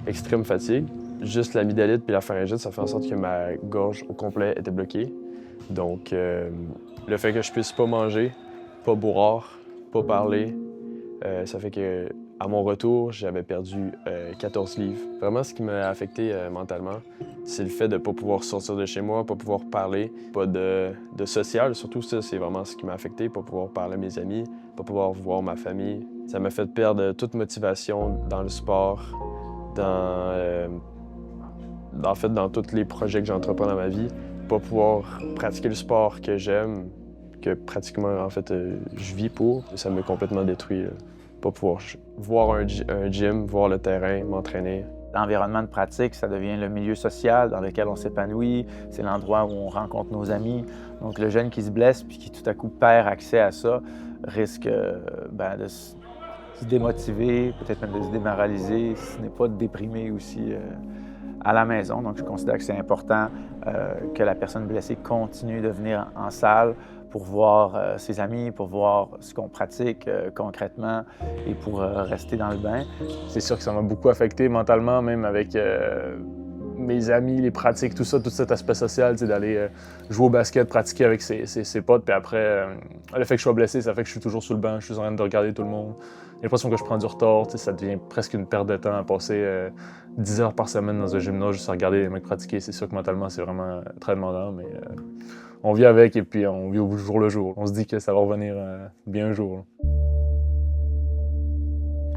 extrême fatigue. Juste l'amygdalite puis la pharyngite, ça fait en sorte que ma gorge au complet était bloquée. Donc, le fait que je puisse pas manger, pas boire, pas parler, ça fait que à mon retour, j'avais perdu 14 livres. Vraiment, ce qui m'a affecté mentalement, c'est le fait de ne pas pouvoir sortir de chez moi, pas pouvoir parler, pas de social. Surtout ça, c'est vraiment ce qui m'a affecté, pas pouvoir parler à mes amis, pas pouvoir voir ma famille. Ça m'a fait perdre toute motivation dans le sport, en fait, dans tous les projets que j'entreprends dans ma vie. Pas pouvoir pratiquer le sport que j'aime, que pratiquement, en fait, je vis pour. Ça m'a complètement détruit. Pas pouvoir voir un gym, voir le terrain, m'entraîner. L'environnement de pratique, ça devient le milieu social dans lequel on s'épanouit. C'est l'endroit où on rencontre nos amis. Donc, le jeune qui se blesse puis qui tout à coup perd accès à ça risque de se démotiver, peut-être même de se démoraliser, si ce n'est pas de déprimer aussi à la maison. Donc, je considère que c'est important que la personne blessée continue de venir en salle pour voir ses amis, pour voir ce qu'on pratique concrètement et pour rester dans le bain. C'est sûr que ça m'a beaucoup affecté mentalement, même avec mes amis, les pratiques, tout ça, tout cet aspect social, d'aller jouer au basket, pratiquer avec ses potes. Puis après, le fait que je sois blessé, ça fait que je suis toujours sur le banc, je suis en train de regarder tout le monde. J'ai l'impression que je prends du retard, ça devient presque une perte de temps à passer 10 heures par semaine dans un gymnase juste à regarder les mecs pratiquer. C'est sûr que mentalement, c'est vraiment très demandant, mais on vit avec et puis on vit au jour le jour. On se dit que ça va revenir bien un jour.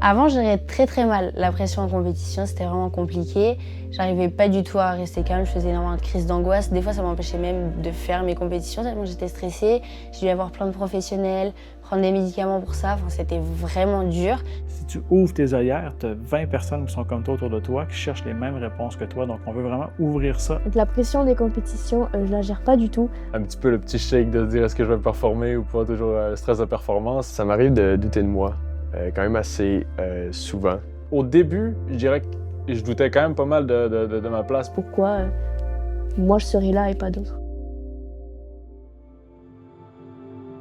Avant, j'aurais très très mal. La pression en compétition, c'était vraiment compliqué. J'arrivais pas du tout à rester calme, je faisais énormément de crises d'angoisse. Des fois, ça m'empêchait même de faire mes compétitions tellement j'étais stressée. J'ai dû avoir plein de professionnels, prendre des médicaments pour ça. Enfin, c'était vraiment dur. Si tu ouvres tes œillères, tu as 20 personnes qui sont comme toi autour de toi, qui cherchent les mêmes réponses que toi. Donc, on veut vraiment ouvrir ça. Donc, la pression des compétitions, je la gère pas du tout. Un petit peu le petit shake de se dire est-ce que je vais performer ou pas, toujours le stress de performance. Ça m'arrive de douter de moi. Quand même assez souvent. Au début, je dirais que je doutais quand même pas mal de ma place. Pourquoi moi je serais là et pas d'autres?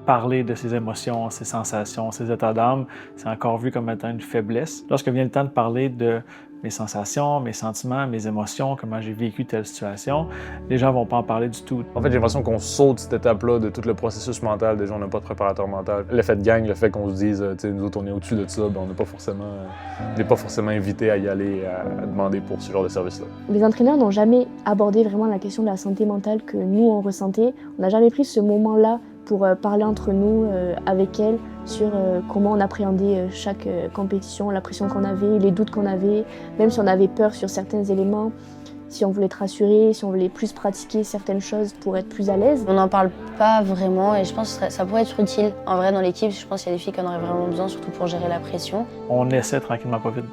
Parler de ses émotions, ses sensations, ses états d'âme, c'est encore vu comme étant une faiblesse. Lorsque vient le temps de parler de mes sensations, mes sentiments, mes émotions, comment j'ai vécu telle situation, les gens vont pas en parler du tout. En fait, j'ai l'impression qu'on saute cette étape-là de tout le processus mental. Déjà, on n'a pas de préparateur mental. L'effet de gang, le fait qu'on se dise, nous autres, on est au-dessus de ça, on n'est pas forcément invité à y aller, à demander pour ce genre de service-là. Les entraîneurs n'ont jamais abordé vraiment la question de la santé mentale que nous, on ressentait. On n'a jamais pris ce moment-là pour parler entre nous, avec elle, sur comment on appréhendait chaque compétition, la pression qu'on avait, les doutes qu'on avait, même si on avait peur sur certains éléments, si on voulait être rassuré, si on voulait plus pratiquer certaines choses pour être plus à l'aise. On n'en parle pas vraiment et je pense que ça pourrait être utile. En vrai, dans l'équipe, je pense qu'il y a des filles qui en auraient vraiment besoin, surtout pour gérer la pression. On essaie tranquillement pas vite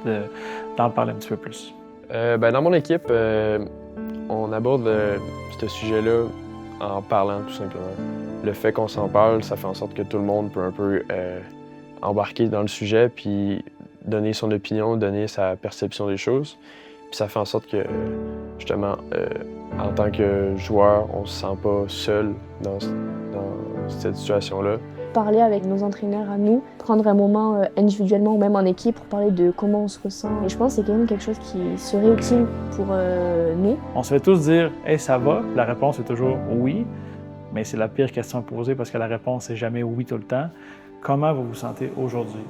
d'en parler un petit peu plus. Dans mon équipe, on aborde ce sujet-là en parlant tout simplement. Le fait qu'on s'en parle, ça fait en sorte que tout le monde peut un peu embarquer dans le sujet puis donner son opinion, donner sa perception des choses. Puis ça fait en sorte que, justement, en tant que joueur, on se sent pas seul dans cette situation-là. Parler avec nos entraîneurs à nous, prendre un moment individuellement ou même en équipe pour parler de comment on se ressent. Et je pense que c'est quand même quelque chose qui serait utile pour nous. On se fait tous dire « Hey, ça va ?» La réponse est toujours « Oui », mais c'est la pire question à poser parce que la réponse n'est jamais « oui » tout le temps. Comment vous vous sentez aujourd'hui?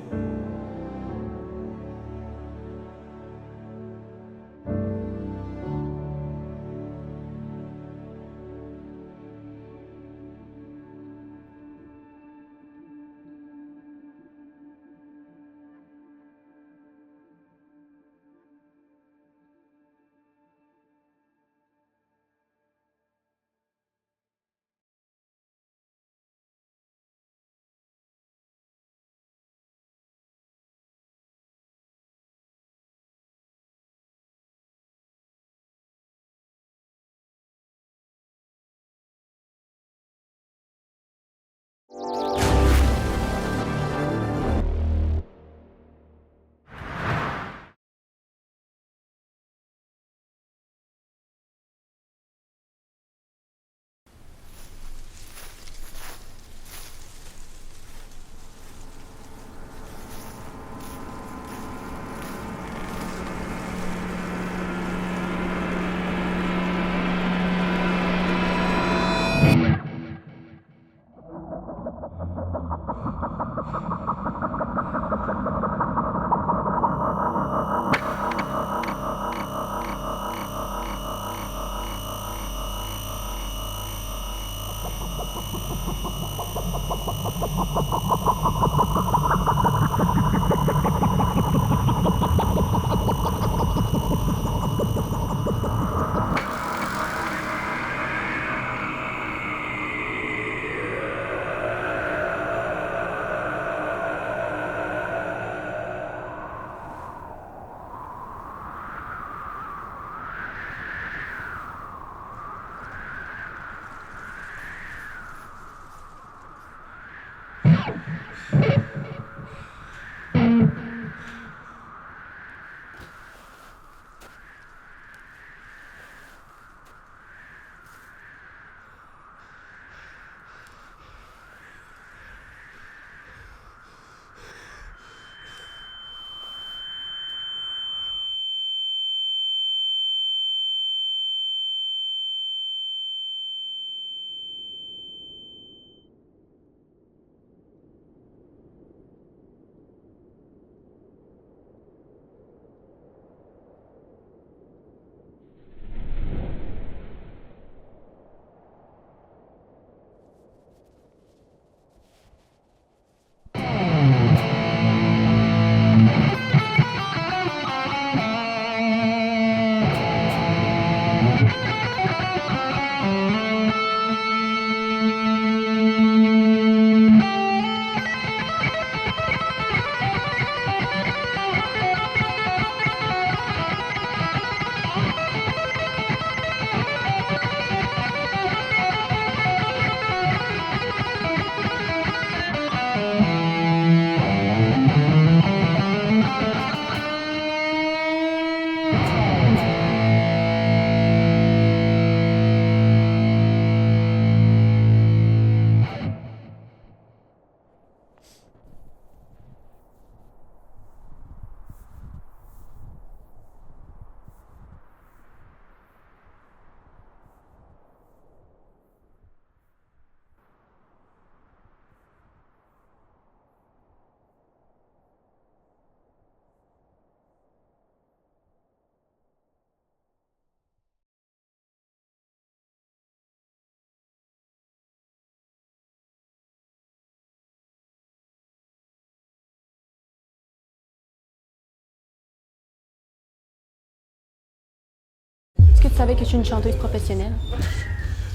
Est-ce que tu savais que je suis une chanteuse professionnelle?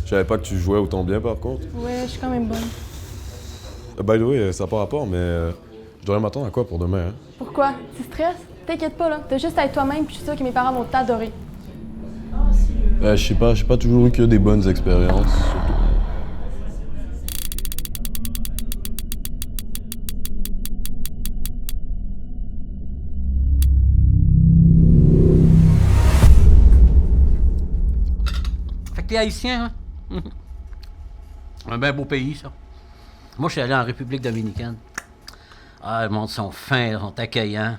Je savais pas que tu jouais autant bien, par contre. Ouais, je suis quand même bonne. By the way, ça n'a pas rapport, mais je devrais m'attendre à quoi pour demain, hein? Pourquoi? Tu stresses? T'inquiète pas, là. T'as juste à être toi-même, puis je suis sûre que mes parents vont t'adorer. Je sais pas, j'ai pas toujours eu que des bonnes expériences. T'es haïtien, hein? Un bien beau pays, ça. Moi, je suis allé en République dominicaine. Ah, le monde sont fins, ils sont accueillants.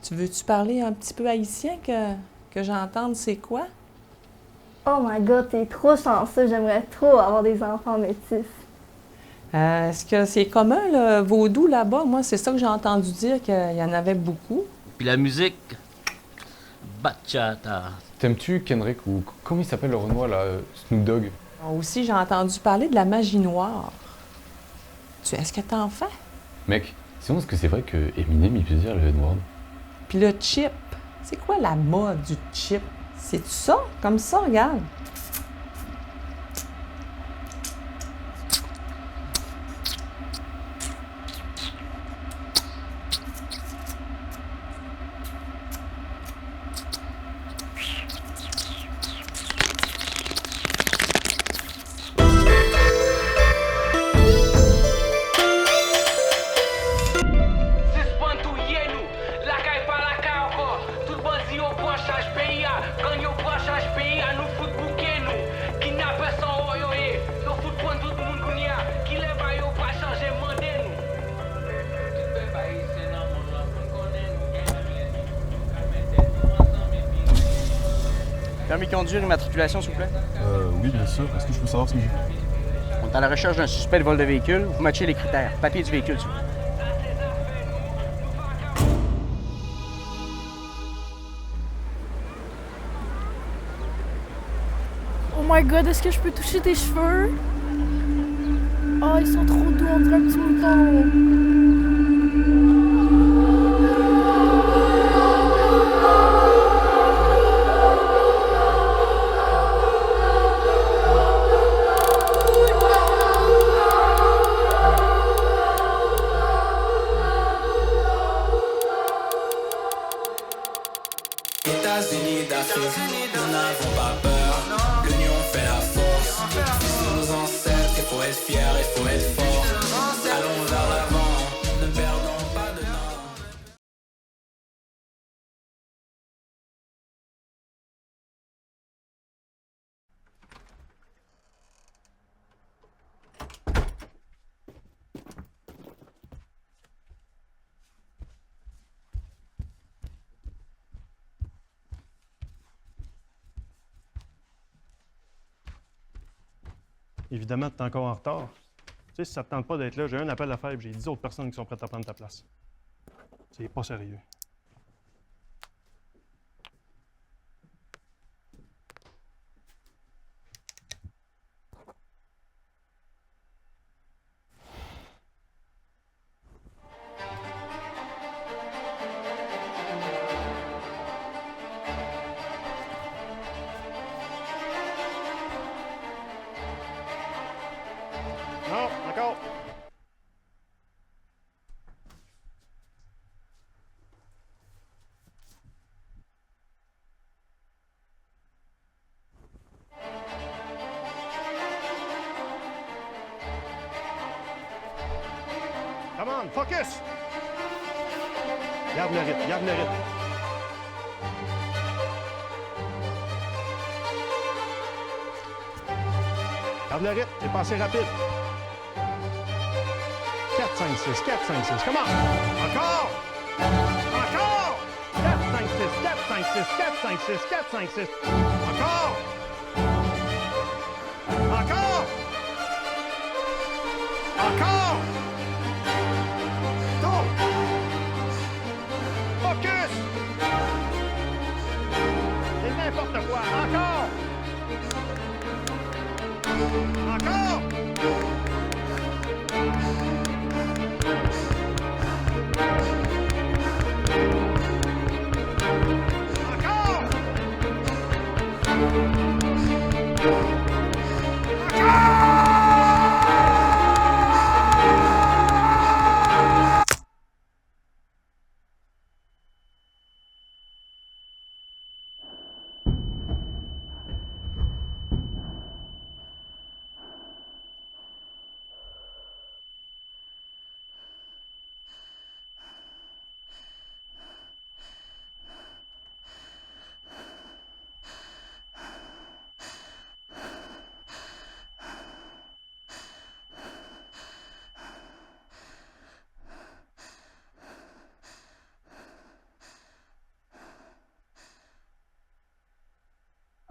Tu veux-tu parler un petit peu haïtien que j'entende c'est quoi? Oh my god, t'es trop chanceux. J'aimerais trop avoir des enfants métis. Est-ce que c'est commun, le vaudou, là-bas? Moi, c'est ça que j'ai entendu dire, qu'il y en avait beaucoup. Puis la musique, bachata. T'aimes-tu Kendrick ou comment il s'appelle le Renoir, là, Snoop Dogg? Aussi, j'ai entendu parler de la magie noire. Est-ce que t'en fais? Mec, sinon, est-ce que c'est vrai que Eminem, il peut dire le N-word? Puis le chip, c'est quoi la mode du chip? C'est ça? Comme ça, regarde. Permis de conduire, immatriculation, s'il vous plaît? Oui, bien sûr. Est-ce que je peux savoir ce que j'ai? On est à la recherche d'un suspect de vol de véhicule. Vous matchez les critères. Papier du véhicule, s'il vous plaît. Oh my god, est-ce que je peux toucher tes cheveux? Oh, ils sont trop doux, on dirait un petit mouton. États-Unis d'Afrique, nous n'avons pas peur. L'union fait la force. Tous nos ancêtres, il faut être fier, il faut être fort. Allons vers l'avant, ne perdons pas de nord. Évidemment, tu es encore en retard. Tu sais, si ça te tente pas d'être là, j'ai un appel à faire et j'ai 10 autres personnes qui sont prêtes à prendre ta place. C'est pas sérieux. Non, encore. Come on, focus! Garde le rythme, garde le rythme. Garde le rythme, c'est passé rapide. 4, 5, 6, 4, 5, 6, come on! Encore! Encore! 4, 5, 6, 4, 5, 6, 4, 5, 6, 4, 5, 6. Encore! Encore! Encore! Tourne! Focus! C'est n'importe quoi. Encore! Encore!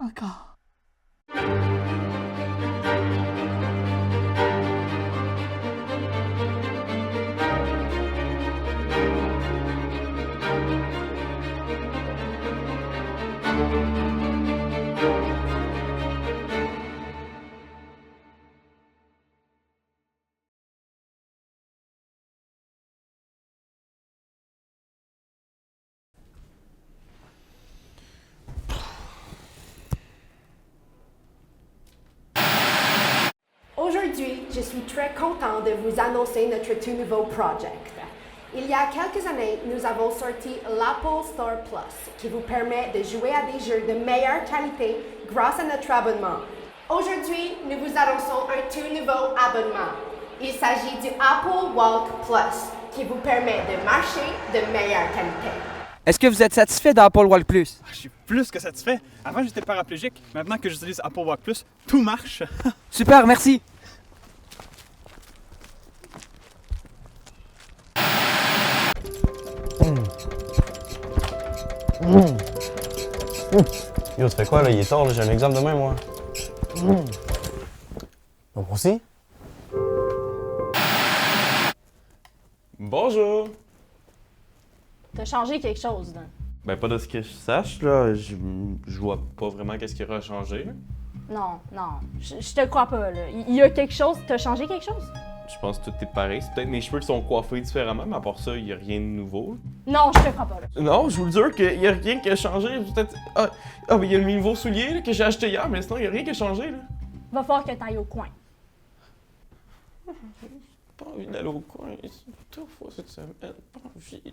Encore. Aujourd'hui, je suis très content de vous annoncer notre tout nouveau project. Il y a quelques années, nous avons sorti l'Apple Store Plus, qui vous permet de jouer à des jeux de meilleure qualité grâce à notre abonnement. Aujourd'hui, nous vous annonçons un tout nouveau abonnement. Il s'agit du Apple Walk Plus, qui vous permet de marcher de meilleure qualité. Est-ce que vous êtes satisfait d'Apple Walk Plus? Je suis plus que satisfait. Avant, j'étais paraplégique. Maintenant que j'utilise Apple Walk Plus, tout marche. Super, merci. Yo, tu fais quoi là? Il est tard, là. J'ai un examen demain, moi. Bon, moi aussi. Bonjour! T'as changé quelque chose, là. Ben, pas de ce que je sache, là. Je vois pas vraiment qu'est-ce qui aura changé. Non, non, je te crois pas, là. Il y a quelque chose, t'as changé quelque chose? Je pense que tout est pareil. C'est peut-être mes cheveux qui sont coiffés différemment, mais à part ça, il y a rien de nouveau. Non, je te crois pas, là. Non, je vous le jure qu'il y a rien qui a changé. Peut-être. Mais il y a mes nouveaux souliers là, que j'ai achetés hier, mais sinon, il y a rien qui a changé, là. Va falloir que t'ailles au coin. J'ai pas envie d'aller au coin. C'est 2 fois cette semaine. Pas envie.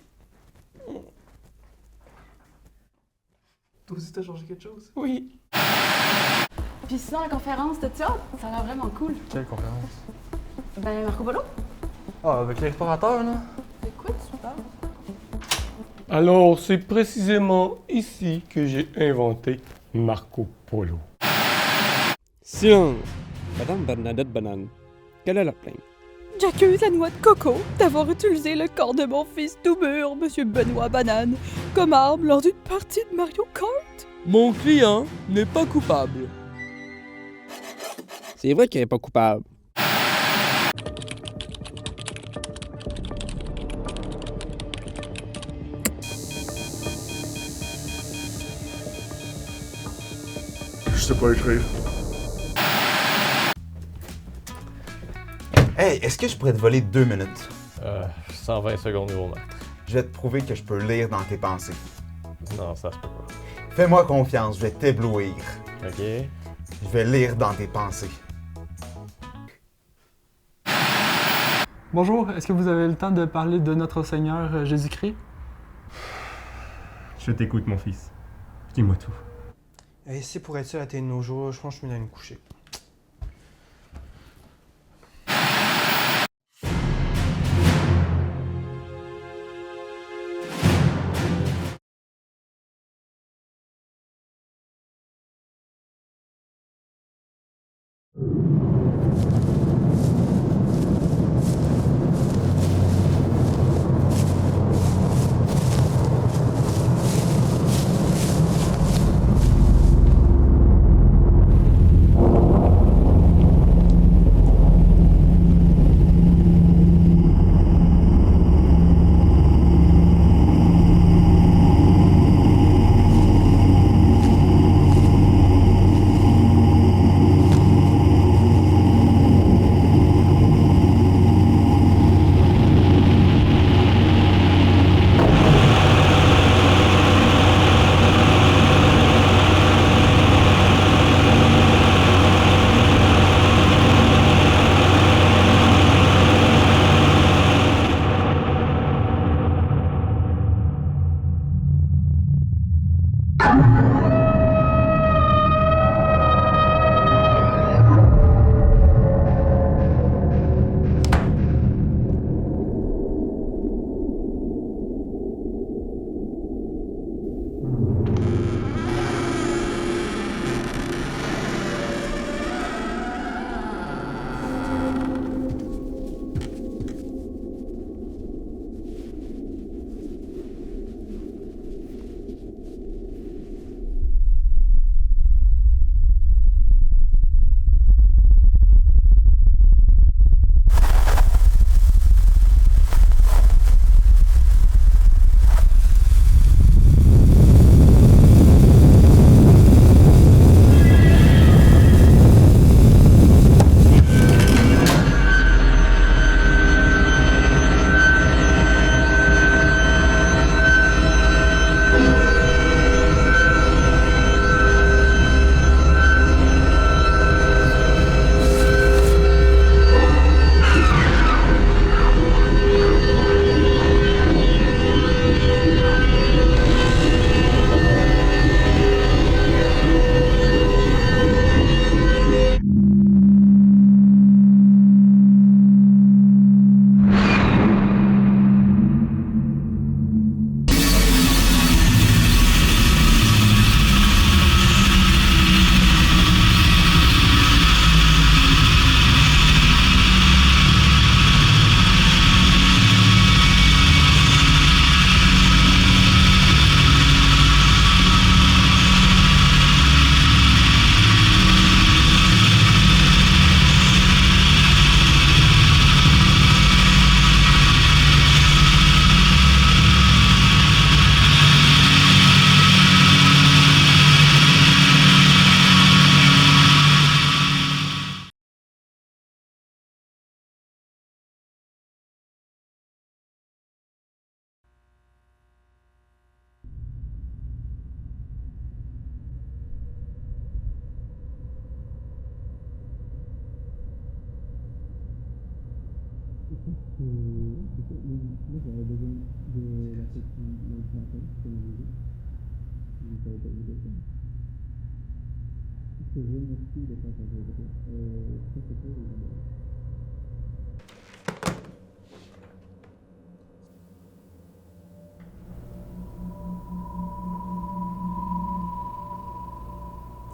Toi aussi, t'as changé quelque chose? Oui. Puis sinon, la conférence, t'as-tu hâte? Ça a l'air vraiment cool. Quelle conférence? Ben, Marco Polo. Ah, avec l'explorateur, là? De quoi tu parles? Alors, c'est précisément ici que j'ai inventé Marco Polo. Silence! Madame Bernadette Banane, quelle est la plainte? J'accuse la noix de coco d'avoir utilisé le corps de mon fils tout mûr, Monsieur Benoît Banane, comme arme lors d'une partie de Mario Kart. Mon client n'est pas coupable. C'est vrai qu'il n'est pas coupable. Je sais pas écrire. Hey, est-ce que je pourrais te voler 2 minutes? 120 secondes niveau max. Je vais te prouver que je peux lire dans tes pensées. Non, ça se peut pas. Fais-moi confiance, je vais t'éblouir. Ok. Je vais lire dans tes pensées. Bonjour, est-ce que vous avez le temps de parler de notre Seigneur Jésus-Christ? Je t'écoute, mon fils. Dis-moi tout. Et c'est pour être sûr à tes de nos jours, je pense que je me donne me coucher.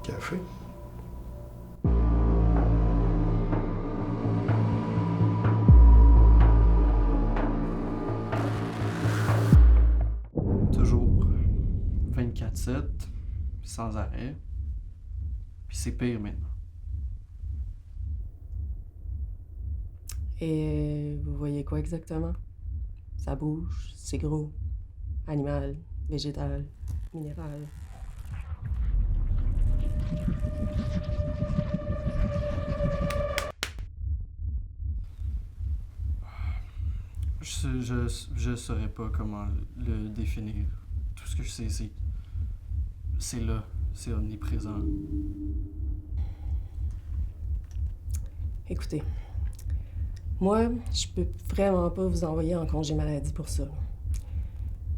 Café? Toujours 24/7, sans arrêt. Puis c'est pire maintenant. Et vous voyez quoi exactement? Ça bouge, c'est gros. Animal, végétal, minéral. Je saurais pas comment le définir. Tout ce que je sais, c'est là, c'est omniprésent. Écoutez, moi, je peux vraiment pas vous envoyer en congé maladie pour ça.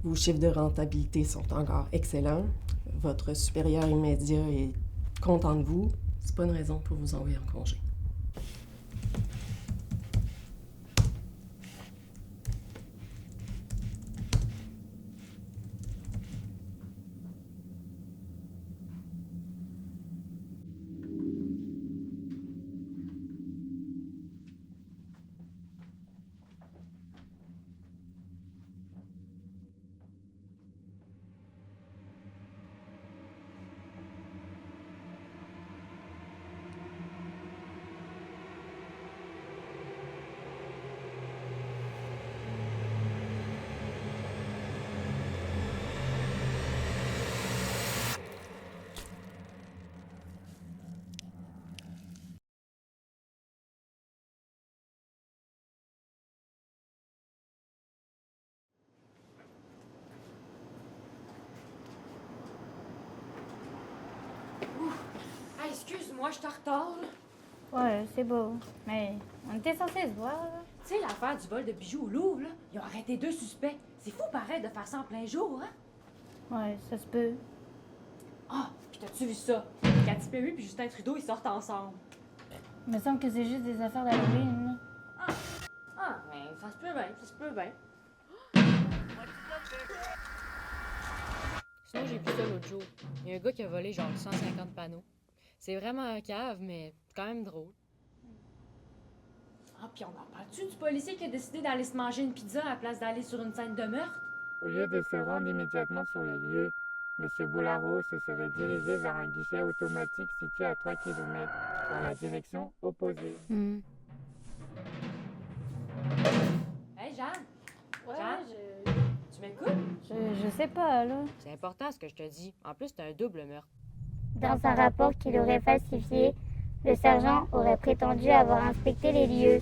Vos chiffres de rentabilité sont encore excellents. Votre supérieur immédiat est content de vous. C'est pas une raison pour vous envoyer en congé. Ah, excuse-moi, je suis en retard, là. Ouais, c'est beau. Mais on était censés se voir, là. Tu sais, l'affaire du vol de bijoux au Louvre, là, ils ont arrêté 2 suspects. C'est fou, pareil, de faire ça en plein jour, hein? Ouais, ça se peut. Ah, puis t'as-tu vu ça? Cathy Perry puis Justin Trudeau, ils sortent ensemble. Il me semble que c'est juste des affaires d'Halloween, là. Ah, mais ça se peut bien, ça se peut bien. Sinon, j'ai vu ça l'autre jour. Il y a un gars qui a volé genre 150 panneaux. C'est vraiment un cave, mais quand même drôle. Ah, puis on en parle-tu du policier qui a décidé d'aller se manger une pizza à la place d'aller sur une scène de meurtre? Au lieu de se rendre immédiatement sur les lieux, M. Boularo se serait dirigé vers un guichet automatique situé à 3 km, dans la direction opposée. Hey, Jeanne! Ouais, Jeanne, tu m'écoutes? Je sais pas, là. C'est important ce que je te dis. En plus, c'est un double meurtre. Dans un rapport qu'il aurait falsifié, le sergent aurait prétendu avoir inspecté les lieux,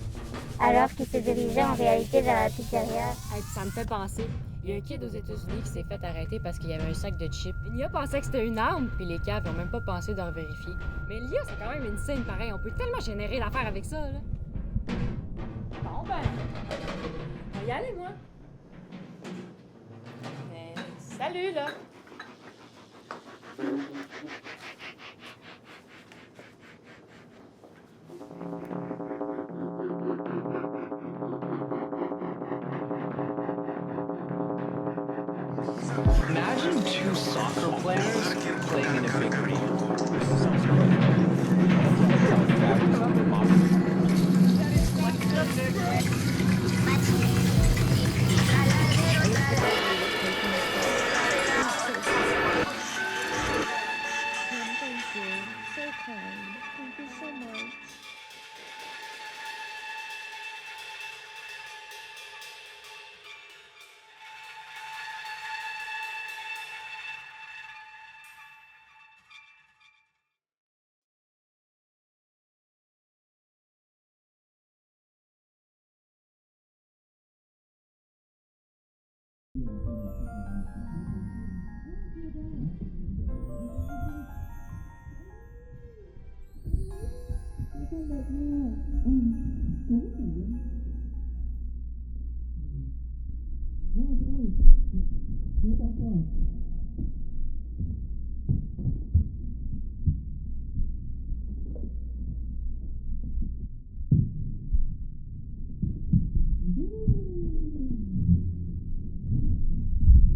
alors qu'il se dirigeait en réalité vers la pizzeria. Hey, puis ça me fait penser. Il y a un kid aux États-Unis qui s'est fait arrêter parce qu'il y avait un sac de chips. L'IA pensait que c'était une arme, puis les caves n'ont même pas pensé d'en vérifier. Mais l'IA, c'est quand même une scène pareille. On peut tellement générer l'affaire avec ça, là. Bon, ben, on va y aller, moi. Mais, salut, là! Imagine 2 soccer players playing in a big arena.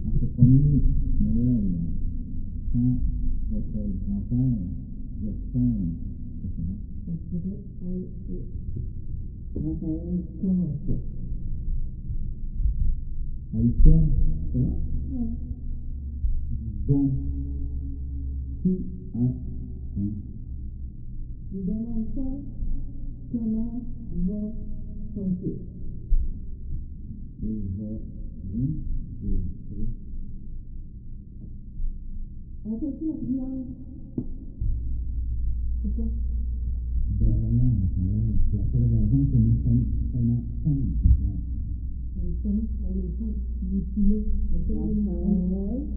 En ce premier Noël, sans votre grand-père, j'espère que ça va. Ça pourrait être Raphaël, comment ça? Alicia, ça va? Ouais. Bon. Qui a faim? Je ne demande pas comment va ton fils. Il va bien, c'est. On fait-tu la prière? Pourquoi? Ben voyons, Raphaël, c'est la seule raison que nous sommes seulement 5 ce soir. Comment on est 5? Il est plus là. Raphaël?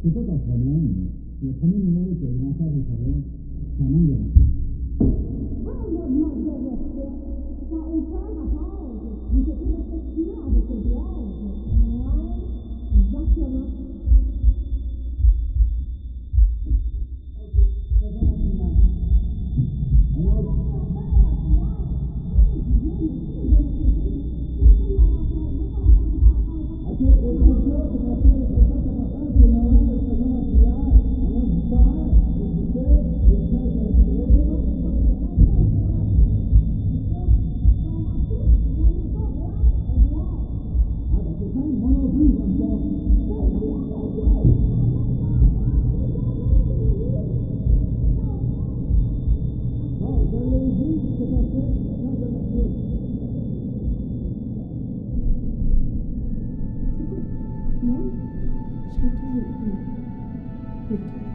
C'est quoi ton problème? C'est le premier Noël que le grand-père n'est pas là. Ça manque de respect. Ah, moi, je manque de respect. Ça n'a aucun rapport. Mais c'était respectueux avec Edouard. Ouais, exactement. OK, faisons la prière. On a... OK, les traditions, c'est après, les traditions, c'est important, c'est Noël, faisons la prière. On a du Père, du Fils, et du Saint-Esprit. Ah, ben c'est simple, moi non plus, j'aime pas. Bon, je l'ai dit, c'est assez, maintenant je m'écoute. Non, je l'ai toujours eu. Pour toi.